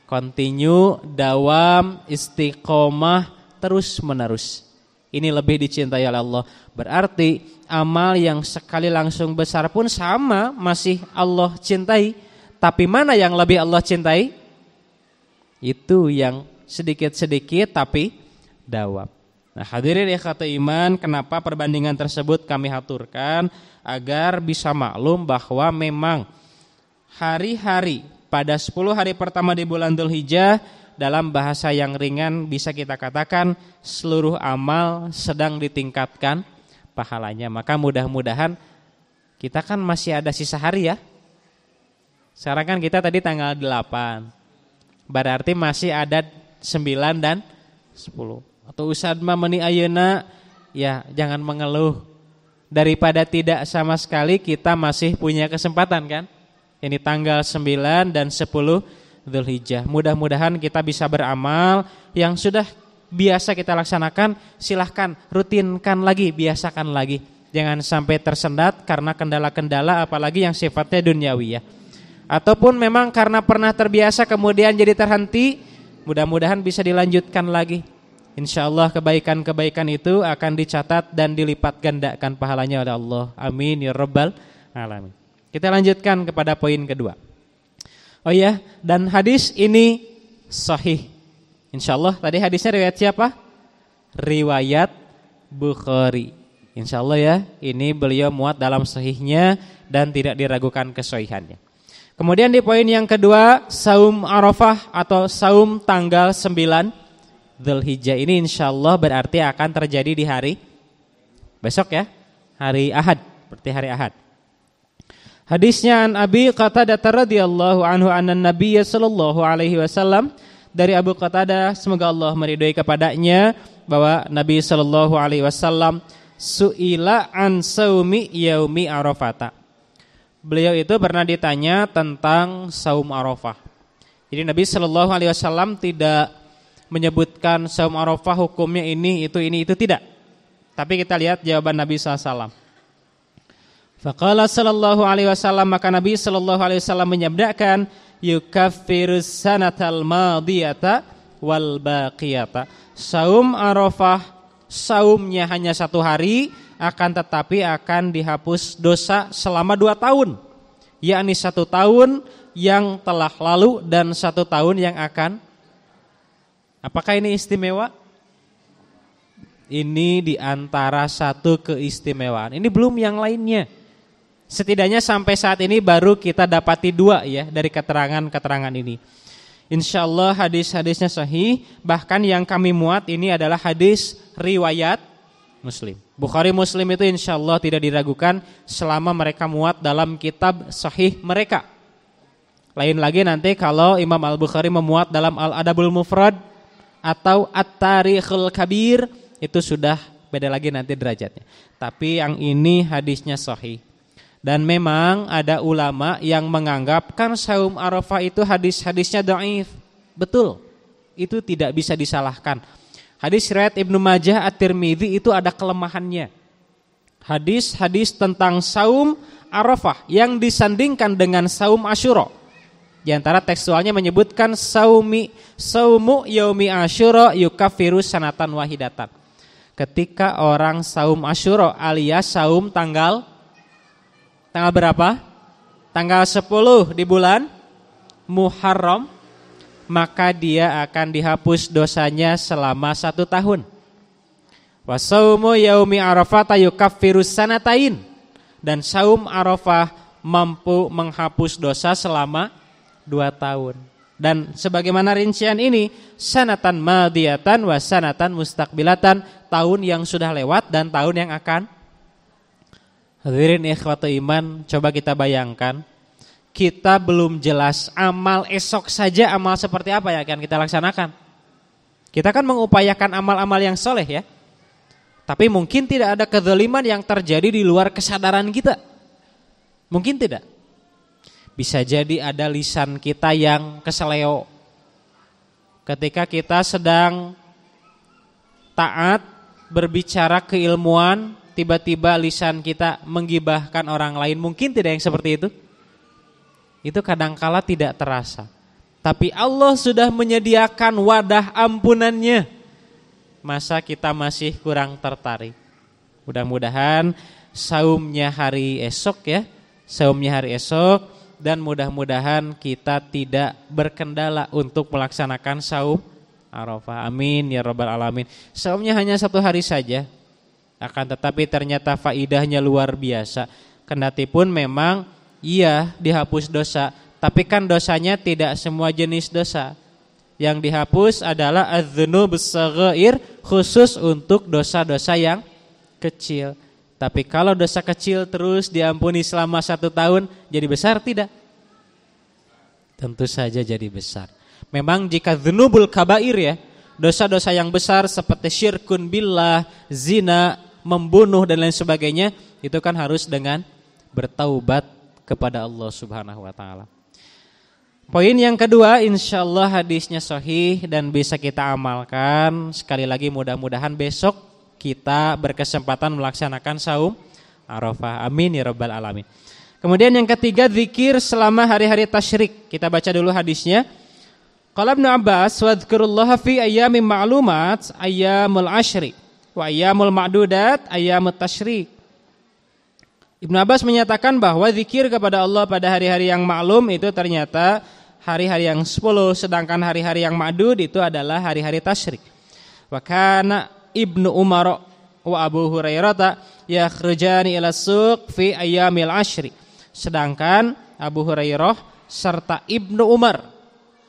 kontinu, dawam, istiqomah, terus menerus. Ini lebih dicintai oleh Allah. Berarti amal yang sekali langsung besar pun sama, masih Allah cintai. Tapi mana yang lebih Allah cintai? Itu yang sedikit-sedikit tapi dawam. Nah, hadirin ikhwatul iman, kenapa perbandingan tersebut kami haturkan? Agar bisa maklum bahwa memang hari-hari pada 10 hari pertama di bulan Dzulhijjah, dalam bahasa yang ringan bisa kita katakan seluruh amal sedang ditingkatkan pahalanya. Maka mudah-mudahan kita kan masih ada sisa hari ya. Sekarang kan kita tadi tanggal 8. Berarti masih ada 9 dan 10. Atau usad mamani ayeuna, ya jangan mengeluh. Daripada tidak sama sekali, kita masih punya kesempatan kan. Ini tanggal 9 dan 10 Dzulhijjah. Mudah-mudahan kita bisa beramal yang sudah biasa kita laksanakan, silahkan rutinkan lagi, biasakan lagi. Jangan sampai tersendat karena kendala-kendala apalagi yang sifatnya duniawi ya. Ataupun memang karena pernah terbiasa kemudian jadi terhenti, mudah-mudahan bisa dilanjutkan lagi. Insyaallah kebaikan-kebaikan itu akan dicatat dan dilipat gandakan pahalanya oleh Allah. Amin ya rabbal alamin. Kita lanjutkan kepada poin kedua. Oh ya, dan hadis ini sahih. Insyaallah tadi hadisnya riwayat siapa? Riwayat Bukhari. Insyaallah ya, ini beliau muat dalam sahihnya dan tidak diragukan kesahihannya. Kemudian di poin yang kedua, saum Arafah atau saum tanggal 9 Dzulhijjah ini insyaallah berarti akan terjadi di hari besok ya, hari Ahad, berarti hari Ahad. Hadisnya an Abi Qatadah radhiyallahu anhu anna Nabiy sallallahu alaihi wasallam, dari Abu Qatadah semoga Allah meridhai kepadanya bahwa Nabi sallallahu alaihi wasallam suila an saumi yaumi Arafah. Beliau itu pernah ditanya tentang saum Arafah. Jadi Nabi sallallahu alaihi wasallam tidak menyebutkan saum Arafah hukumnya ini itu tidak. Tapi kita lihat jawaban Nabi sallallahu alaihi wasallam. Faqala sallallahu alaihi wasallam, maka Nabi sallallahu alaihi wasallam menyabdakan yukaffirus sanatal madiyata wal baqiyata. Saum Arafah saumnya hanya 1 hari, akan tetapi akan dihapus dosa selama 2 tahun. Yakni 1 tahun yang telah lalu dan 1 tahun yang akan. Apakah ini istimewa? Ini diantara satu keistimewaan. Ini belum yang lainnya. Setidaknya sampai saat ini baru kita dapati 2 ya dari keterangan-keterangan ini. Insyaallah hadis-hadisnya sahih. Bahkan yang kami muat ini adalah hadis riwayat Muslim. Bukhari Muslim itu insyaallah tidak diragukan selama mereka muat dalam kitab sahih mereka. Lain lagi nanti kalau Imam Al-Bukhari memuat dalam Al-Adabul Mufrad atau At-Tarikhul Kabir, itu sudah beda lagi nanti derajatnya. Tapi yang ini hadisnya sahih. Dan memang ada ulama yang menganggapkan saum Arafah itu hadis-hadisnya dhaif. Betul, itu tidak bisa disalahkan. Hadis riwayat Ibnu Majah At-Tirmidzi itu ada kelemahannya. Hadis-hadis tentang saum Arafah yang disandingkan dengan saum Asyura, di antara tekstualnya menyebutkan saumu yaumi Asyura yukaffiru sanatan wahidatan. Ketika orang saum Asyura alias saum tanggal berapa? Tanggal 10 di bulan Muharram, maka dia akan dihapus dosanya selama 1 tahun. Wa saumu yaumi Arafah yukaffiru sanatain, dan saum Arafah mampu menghapus dosa selama 2 tahun. Dan sebagaimana rincian ini, sanatan madiyatan wa sanatan mustaqbilatan, tahun yang sudah lewat dan tahun yang akan. Hadirin ikhwatu iman, coba kita bayangkan, kita belum jelas amal esok saja, amal seperti apa yang akan kita laksanakan. Kita kan mengupayakan amal-amal yang soleh ya, tapi mungkin tidak ada kezaliman yang terjadi di luar kesadaran kita. Mungkin tidak. Bisa jadi ada lisan kita yang keseleo. Ketika kita sedang taat berbicara keilmuan, tiba-tiba lisan kita menggibahkan orang lain. Mungkin tidak yang seperti itu. Itu kadangkala tidak terasa. Tapi Allah sudah menyediakan wadah ampunannya. Masa kita masih kurang tertarik? Mudah-mudahan saumnya hari esok ya. Saumnya hari esok. Dan mudah-mudahan kita tidak berkendala untuk melaksanakan saum Arafah. Amin ya rabbal alamin. Saumnya hanya 1 hari saja, akan tetapi ternyata faidahnya luar biasa. Kendatipun memang iya dihapus dosa, tapi kan dosanya tidak semua jenis dosa. Yang dihapus adalah adz-dzunubus shaghair, khusus untuk dosa-dosa yang kecil. Tapi kalau dosa kecil terus diampuni selama 1 tahun, jadi besar tidak? Tentu saja jadi besar. Memang jika dzunubul kabair ya, dosa-dosa yang besar seperti syirkun billah, zina, membunuh dan lain sebagainya, itu kan harus dengan bertaubat kepada Allah Subhanahu wa taala. Poin yang kedua, insyaallah hadisnya sahih dan bisa kita amalkan. Sekali lagi mudah-mudahan besok kita berkesempatan melaksanakan saum Arafah. Amin ya rabbal alamin. Kemudian yang ketiga, zikir selama hari-hari tasyrik. Kita baca dulu hadisnya. Qala Ibnu Abbas, "Wadhkurullaha fi ayyamin ma'lumat, ayyamul ashri, wa ayyamul ma'dudat, ayyamut tasyrik." Ibnu Abbas menyatakan bahwa zikir kepada Allah pada hari-hari yang maklum itu ternyata hari-hari yang 10, sedangkan hari-hari yang ma'dud itu adalah hari-hari tasyrik. Wa kana Ibnu Umar wa Abu Hurairah yakhrujani ila suq fi ayyamil ashri. Sedangkan Abu Hurairah serta Ibnu Umar,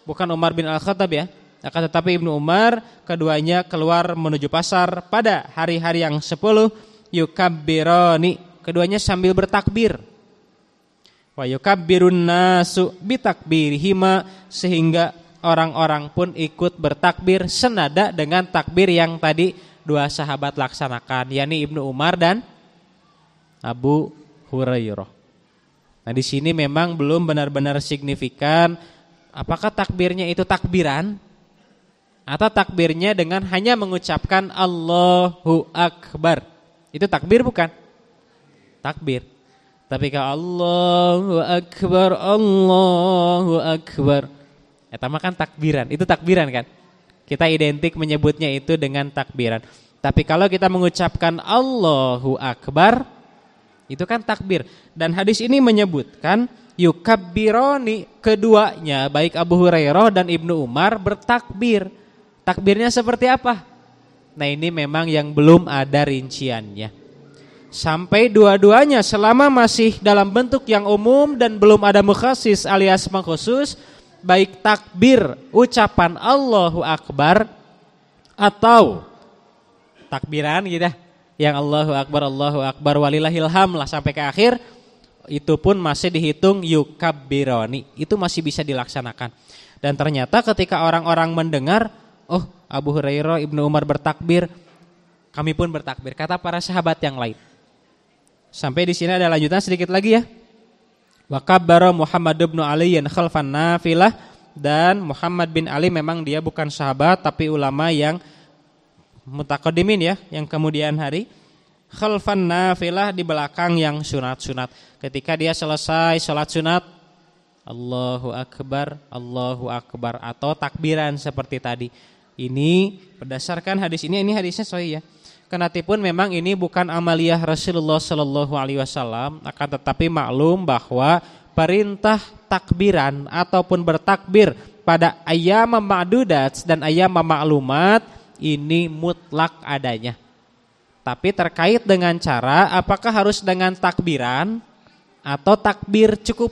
bukan Umar bin Al-Khattab ya, akan tetapi Ibnu Umar, keduanya keluar menuju pasar pada hari-hari yang 10, yukabbirani, keduanya sambil bertakbir. Wa yukabbirun nasu bitakbirihima, sehingga orang-orang pun ikut bertakbir senada dengan takbir yang tadi 2 sahabat laksanakan, yakni Ibnu Umar dan Abu Hurairah. Nah, di sini memang belum benar-benar signifikan apakah takbirnya itu takbiran atau takbirnya dengan hanya mengucapkan Allahu Akbar. Itu takbir bukan? Takbir. Tapi kalau Allahu Akbar, Allahu Akbar, eta mah kan takbiran. Itu takbiran kan? Kita identik menyebutnya itu dengan takbiran. Tapi kalau kita mengucapkan Allahu Akbar, itu kan takbir. Dan hadis ini menyebutkan yukabbironi, keduanya baik Abu Hurairah dan Ibnu Umar bertakbir. Takbirnya seperti apa? Nah, ini memang yang belum ada rinciannya. Sampai dua-duanya selama masih dalam bentuk yang umum dan belum ada mukhasis alias mengkhusus, baik takbir ucapan Allahu Akbar atau takbiran gitu yang Allahu Akbar walillahil hamd lah sampai ke akhir, itu pun masih dihitung yukabbironi, itu masih bisa dilaksanakan. Dan ternyata ketika orang-orang mendengar, oh Abu Hurairah, Ibnu Umar bertakbir, kami pun bertakbir, kata para sahabat yang lain. Sampai di sini ada lanjutan sedikit lagi ya. Wa kabbara Muhammad bin Ali khalfan nafilah, dan Muhammad bin Ali memang dia bukan sahabat tapi ulama yang mutaqaddimin ya, yang kemudian hari, khalfan nafilah, di belakang yang sunat-sunat. Ketika dia selesai salat sunat, Allahu Akbar atau takbiran seperti tadi. Ini berdasarkan hadis ini hadisnya sahih ya. Kenatipun memang ini bukan amaliyah Rasulullah sallallahu alaihi wasallam, akan tetapi maklum bahwa perintah takbiran ataupun bertakbir pada ayyam ma'dudat dan ayyam ma'lumat ini mutlak adanya. Tapi terkait dengan cara, apakah harus dengan takbiran atau takbir cukup?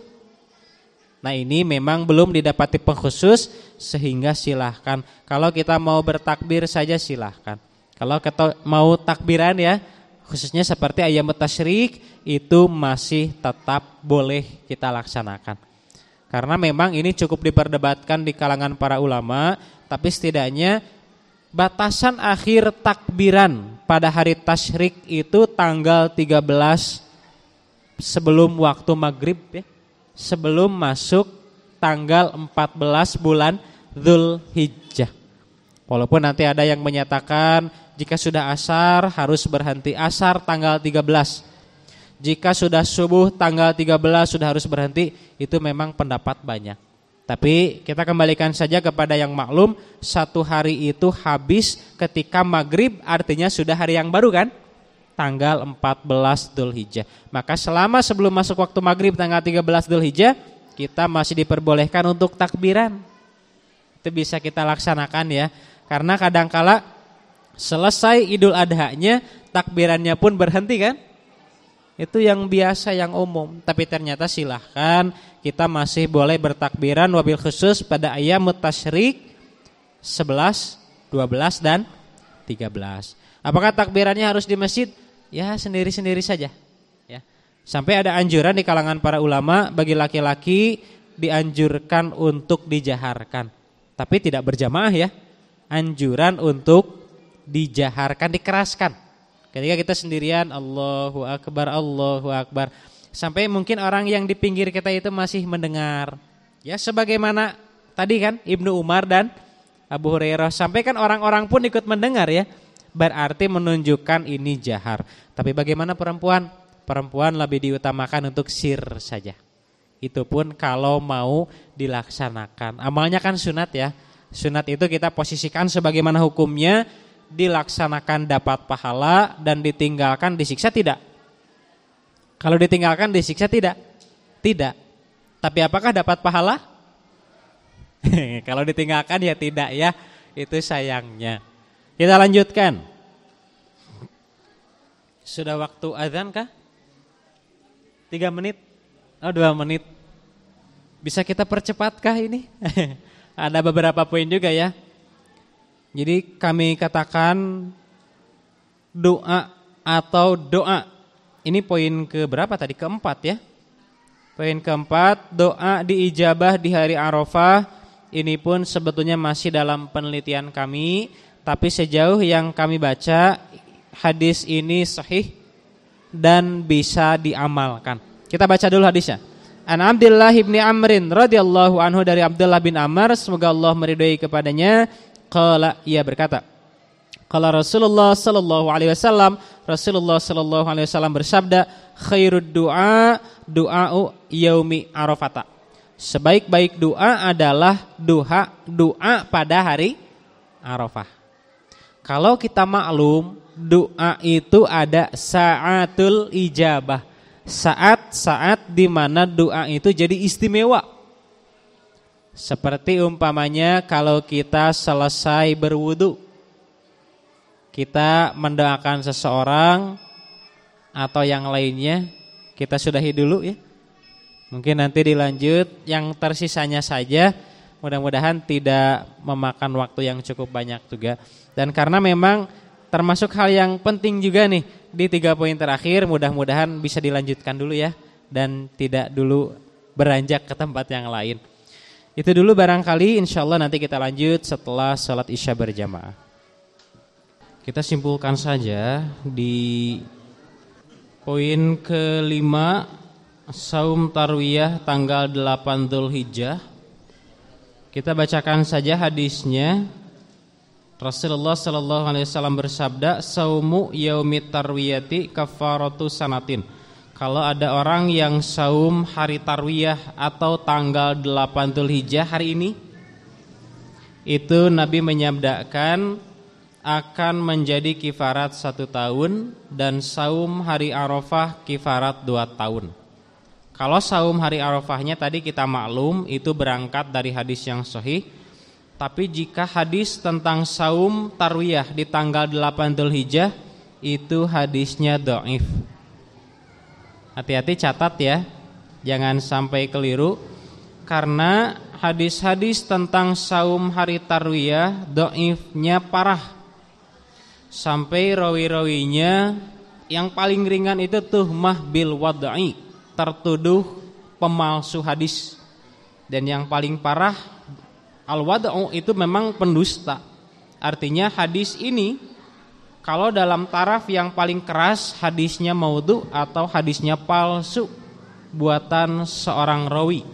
Nah ini memang belum didapati pengkhusus sehingga silahkan. Kalau kita mau bertakbir saja silahkan. Kalau kita mau takbiran ya, khususnya seperti ayyamut tasyrik itu masih tetap boleh kita laksanakan. Karena memang ini cukup diperdebatkan di kalangan para ulama, tapi setidaknya batasan akhir takbiran pada hari tasyrik itu tanggal 13 sebelum waktu maghrib ya. Sebelum masuk tanggal 14 bulan Dzulhijjah. Walaupun nanti ada yang menyatakan jika sudah asar harus berhenti asar tanggal 13. Jika sudah subuh tanggal 13 sudah harus berhenti, itu memang pendapat banyak. Tapi kita kembalikan saja kepada yang maklum, satu hari itu habis ketika maghrib, artinya sudah hari yang baru kan? Tanggal 14 Dzulhijjah. Maka selama sebelum masuk waktu maghrib tanggal 13 Dzulhijjah, kita masih diperbolehkan untuk takbiran. Itu bisa kita laksanakan ya. Karena kadangkala selesai Idul Adha-nya takbirannya pun berhenti kan? Itu yang biasa, yang umum. Tapi ternyata silahkan kita masih boleh bertakbiran wabil khusus pada ayyamut tasyrik 11, 12 dan 13. Apakah takbirannya harus di masjid? Ya sendiri-sendiri saja ya. Sampai ada anjuran di kalangan para ulama bagi laki-laki dianjurkan untuk dijaharkan, tapi tidak berjamaah ya. Anjuran untuk dijaharkan, dikeraskan. Ketika kita sendirian Allahu Akbar, Allahu Akbar, sampai mungkin orang yang di pinggir kita itu masih mendengar. Ya sebagaimana tadi kan Ibnu Umar dan Abu Hurairah, sampai kan orang-orang pun ikut mendengar ya. Berarti menunjukkan ini jahar. Tapi bagaimana perempuan? Perempuan lebih diutamakan untuk sir saja. Itu pun kalau mau dilaksanakan. Amalnya kan sunat ya. Sunat itu kita posisikan sebagaimana hukumnya, dilaksanakan dapat pahala dan ditinggalkan disiksa tidak? Kalau ditinggalkan disiksa tidak? Tidak. Tapi apakah dapat pahala? Kalau ditinggalkan ya tidak ya. Itu sayangnya. Kita lanjutkan. Sudah waktu azan kah? 3 menit? Oh 2 menit. Bisa kita percepatkah ini? Ada beberapa poin juga ya. Jadi kami katakan doa atau doa. Ini poin ke berapa tadi? Keempat ya. Poin keempat, doa diijabah di hari Arafah. Ini pun sebetulnya masih dalam penelitian kami. Tapi sejauh yang kami baca, hadis ini sahih dan bisa diamalkan. Kita baca dulu hadisnya. An Abdullah bin Amrin radhiyallahu anhu, dari Abdullah bin Amr, semoga Allah meridhai kepadanya, qala, ia berkata, qala Rasulullah sallallahu alaihi wasallam, Rasulullah sallallahu alaihi wasallam bersabda, khairud du'a du'a'u yaumi Arafata. Sebaik-baik doa adalah doa pada hari Arafah. Kalau kita maklum, doa itu ada sa'atul ijabah. Saat-saat di mana doa itu jadi istimewa. Seperti umpamanya kalau kita selesai berwudu, kita mendoakan seseorang atau yang lainnya, kita sudahi dulu ya. Mungkin nanti dilanjut yang tersisanya saja. Mudah-mudahan tidak memakan waktu yang cukup banyak juga. Dan karena memang termasuk hal yang penting juga nih di 3 poin terakhir, mudah-mudahan bisa dilanjutkan dulu ya. Dan tidak dulu beranjak ke tempat yang lain. Itu dulu barangkali, insya Allah nanti kita lanjut setelah sholat isya berjamaah. Kita simpulkan saja di poin kelima, saum tarwiyah tanggal 8 Dzulhijjah. Kita bacakan saja hadisnya. Rasulullah sallallahu alaihi wasallam bersabda, saumu yaumit tarwiyati kafaratu sanatin. Kalau ada orang yang saum hari tarwiyah atau tanggal 8 Dzulhijjah hari ini, itu Nabi menyabdakan akan menjadi kifarat 1 tahun, dan saum hari Arafah kifarat 2 tahun. Kalau saum hari Arafahnya tadi kita maklum itu berangkat dari hadis yang sahih. Tapi jika hadis tentang saum tarwiyah di tanggal 8 Dzulhijjah, itu hadisnya dhaif. Hati-hati catat ya, jangan sampai keliru. Karena hadis-hadis tentang saum hari tarwiyah dhaifnya parah. Sampai rawi-rawinya yang paling ringan itu tuhmah bil wad'i, tertuduh pemalsu hadis. Dan yang paling parah al-wad'u itu memang pendusta. Artinya hadis ini kalau dalam taraf yang paling keras hadisnya maudhu atau hadisnya palsu buatan seorang rawi.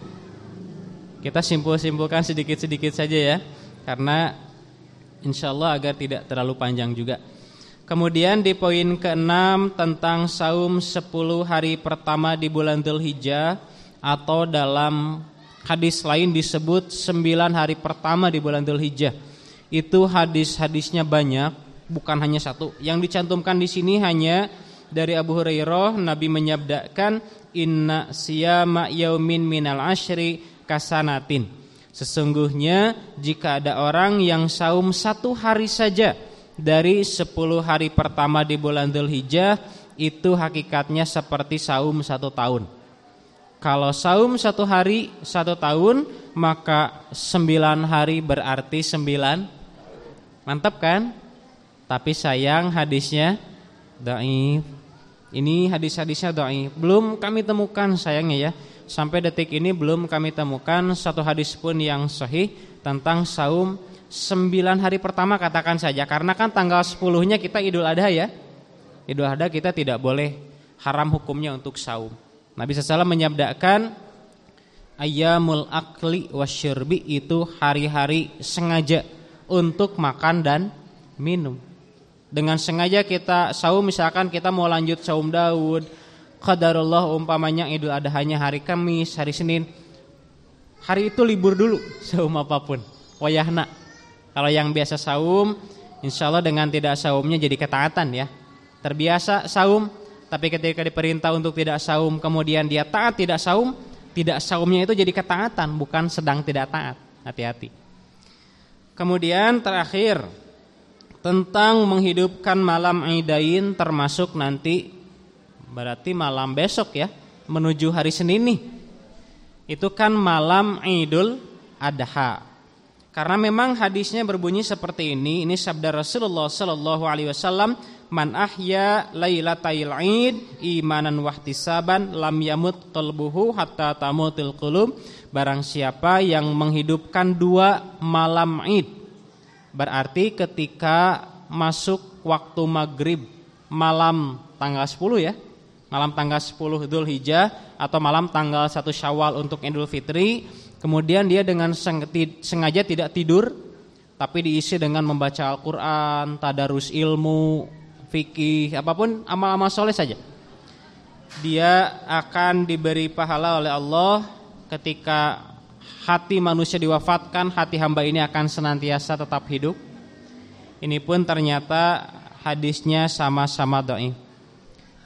Kita simpulkan sedikit-sedikit saja ya, karena insyaallah agar tidak terlalu panjang juga. Kemudian di poin ke-6 tentang saum 10 hari pertama di bulan Dzulhijjah, atau dalam hadis lain disebut 9 hari pertama di bulan Dzulhijjah. Itu hadis-hadisnya banyak, bukan hanya satu. Yang dicantumkan di sini hanya dari Abu Hurairah, Nabi menyabdakan inna siyama yaumin minal ashri kasanatin. Sesungguhnya jika ada orang yang saum 1 hari saja dari 10 hari pertama di bulan Dzulhijjah, itu hakikatnya seperti saum 1 tahun. Kalau saum 1 hari 1 tahun, maka 9 hari berarti 9. Mantap kan? Tapi sayang hadisnya dhaif. Ini hadis-hadisnya dhaif. Belum kami temukan sayangnya ya. Sampai detik ini belum kami temukan satu hadis pun yang sahih tentang saum 9 hari pertama katakan saja. Karena kan tanggal 10-nya kita Idul Adha ya. Idul Adha kita tidak boleh, haram hukumnya untuk saum. Nabi SAW menyabdakan ayyamul akli wasyurbi, itu hari-hari sengaja untuk makan dan minum. Dengan sengaja kita saum, misalkan kita mau lanjut saum Daud, qadarullah umpamanya Idul Adhanya hari Kamis, hari Senin, hari itu libur dulu saum apapun wayahna. Kalau yang biasa saum, insyaallah dengan tidak saumnya jadi ketaatan ya. Terbiasa saum, tapi ketika diperintah untuk tidak saum kemudian dia taat tidak saum, tidak saumnya itu jadi ketaatan, bukan sedang tidak taat. Hati-hati. Kemudian terakhir tentang menghidupkan malam Idain, termasuk nanti berarti malam besok ya, menuju hari Senin nih. Itu kan malam Idul Adha. Karena memang hadisnya berbunyi seperti ini. Ini sabda Rasulullah sallallahu alaihi wasallam, "Man ahya lailatal Id imanan wahtisaban lam yamut qalbuhu hatta tamutil qulub." Barang siapa yang menghidupkan 2 malam Id, berarti ketika masuk waktu maghrib malam tanggal 10 ya, malam tanggal 10 Dzulhijjah atau malam tanggal 1 Syawal untuk Idul Fitri, kemudian dia dengan sengaja tidak tidur, tapi diisi dengan membaca Al-Quran, tadarus ilmu, fikih, apapun amal-amal soleh saja, dia akan diberi pahala oleh Allah. Ketika hati manusia diwafatkan, hati hamba ini akan senantiasa tetap hidup. Ini pun ternyata hadisnya sama-sama dhaif.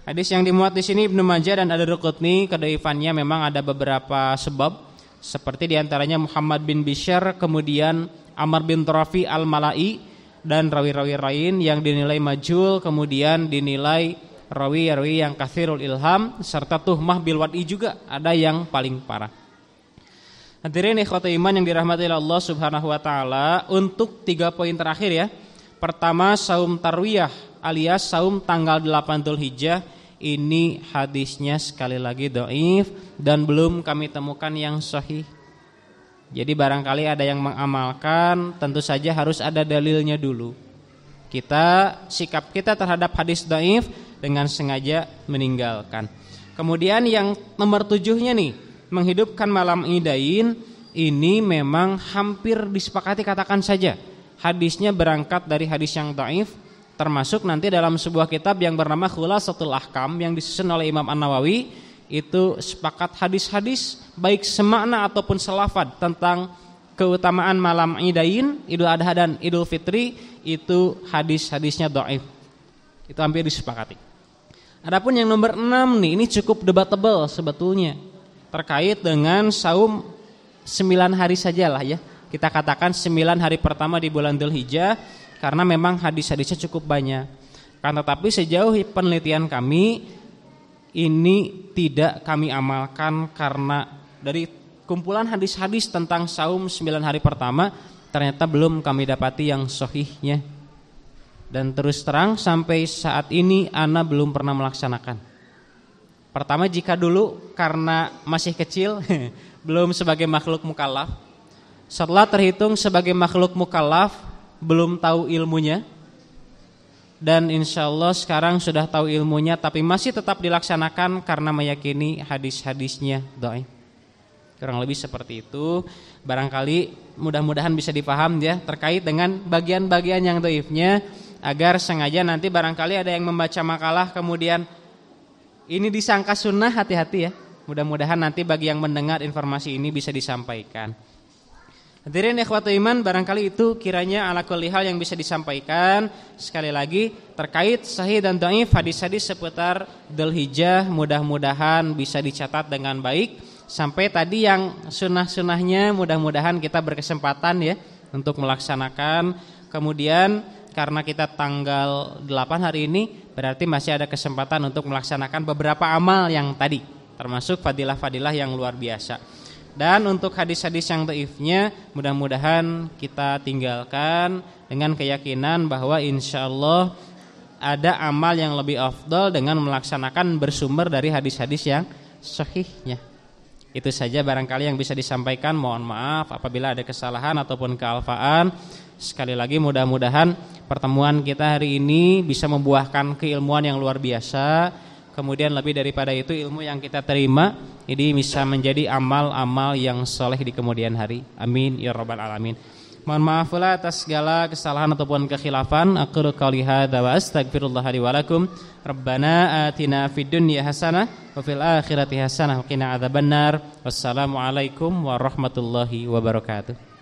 Hadis yang dimuat di sini Ibnu Majah dan Ad-Darqutni, kedhaifannya memang ada beberapa sebab, seperti diantaranya Muhammad bin Bishr, kemudian Amr bin Turafi al-Malai, dan rawi-rawi lain yang dinilai majhul, kemudian dinilai rawi-rawi yang katsirul ilham, serta tuhmah bil wad'i juga ada yang paling parah. Hadirin ikhwati iman yang dirahmati Allah Subhanahu wa taala, untuk 3 poin terakhir ya. Pertama, saum tarwiyah alias saum tanggal 8 Dzulhijjah, ini hadisnya sekali lagi dhaif dan belum kami temukan yang sahih. Jadi barangkali ada yang mengamalkan, tentu saja harus ada dalilnya dulu. Sikap kita terhadap hadis dhaif dengan sengaja meninggalkan. Kemudian yang nomor 7-nya nih, menghidupkan malam Idain, ini memang hampir disepakati katakan saja hadisnya berangkat dari hadis yang dhaif. Termasuk nanti dalam sebuah kitab yang bernama Khulasatul Ahkam yang disusun oleh Imam An-Nawawi, itu sepakat hadis-hadis baik semakna ataupun selafad tentang keutamaan malam Idain, Idul Adha dan Idul Fitri, itu hadis-hadisnya dhaif. Itu hampir disepakati. Adapun yang nomor 6 nih, ini cukup debatable sebetulnya, terkait dengan saum 9 hari sajalah ya. Kita katakan 9 hari pertama di bulan Dzulhijjah, karena memang hadis-hadisnya cukup banyak. Kan tetapi sejauh penelitian kami, ini tidak kami amalkan karena dari kumpulan hadis-hadis tentang saum 9 hari pertama ternyata belum kami dapati yang sahihnya. Dan terus terang sampai saat ini ana belum pernah melaksanakan. Pertama, jika dulu karena masih kecil belum sebagai makhluk mukallaf. Setelah terhitung sebagai makhluk mukallaf, belum tahu ilmunya. Dan insya Allah sekarang sudah tahu ilmunya, tapi masih tetap dilaksanakan karena meyakini hadis-hadisnya dhaif. Kurang lebih seperti itu. Barangkali mudah-mudahan bisa dipaham ya terkait dengan bagian-bagian yang dhaifnya, agar sengaja nanti barangkali ada yang membaca makalah kemudian ini disangka sunnah, hati-hati ya. Mudah-mudahan nanti bagi yang mendengar informasi ini bisa disampaikan. Hadirin ikhwatu iman, barangkali itu kiranya ala kulli hal yang bisa disampaikan. Sekali lagi terkait sahih dan dhaif hadis-hadis seputar Dzulhijjah, mudah-mudahan bisa dicatat dengan baik. Sampai tadi yang sunnah-sunnahnya mudah-mudahan kita berkesempatan ya untuk melaksanakan. Kemudian karena kita tanggal 8 hari ini, berarti masih ada kesempatan untuk melaksanakan beberapa amal yang tadi, termasuk fadilah-fadilah yang luar biasa. Dan untuk hadis-hadis yang dhaifnya mudah-mudahan kita tinggalkan dengan keyakinan bahwa insyaallah ada amal yang lebih afdal dengan melaksanakan bersumber dari hadis-hadis yang sahihnya. Itu saja barangkali yang bisa disampaikan. Mohon maaf apabila ada kesalahan ataupun kealfaan. Sekali lagi mudah-mudahan pertemuan kita hari ini bisa membuahkan keilmuan yang luar biasa. Kemudian lebih daripada itu ilmu yang kita terima ini bisa menjadi amal-amal yang soleh di kemudian hari. Amin ya rabbal alamin. Mohon maaf pula atas segala kesalahan ataupun kekhilafan. Aqulu qouli hadza wa astaghfirullah li wa lakum. Rabbana atina fid dunya hasanah wa fil akhirati hasanah wa qina adzabannar. Wassalamualaikum warahmatullahi wabarakatuh.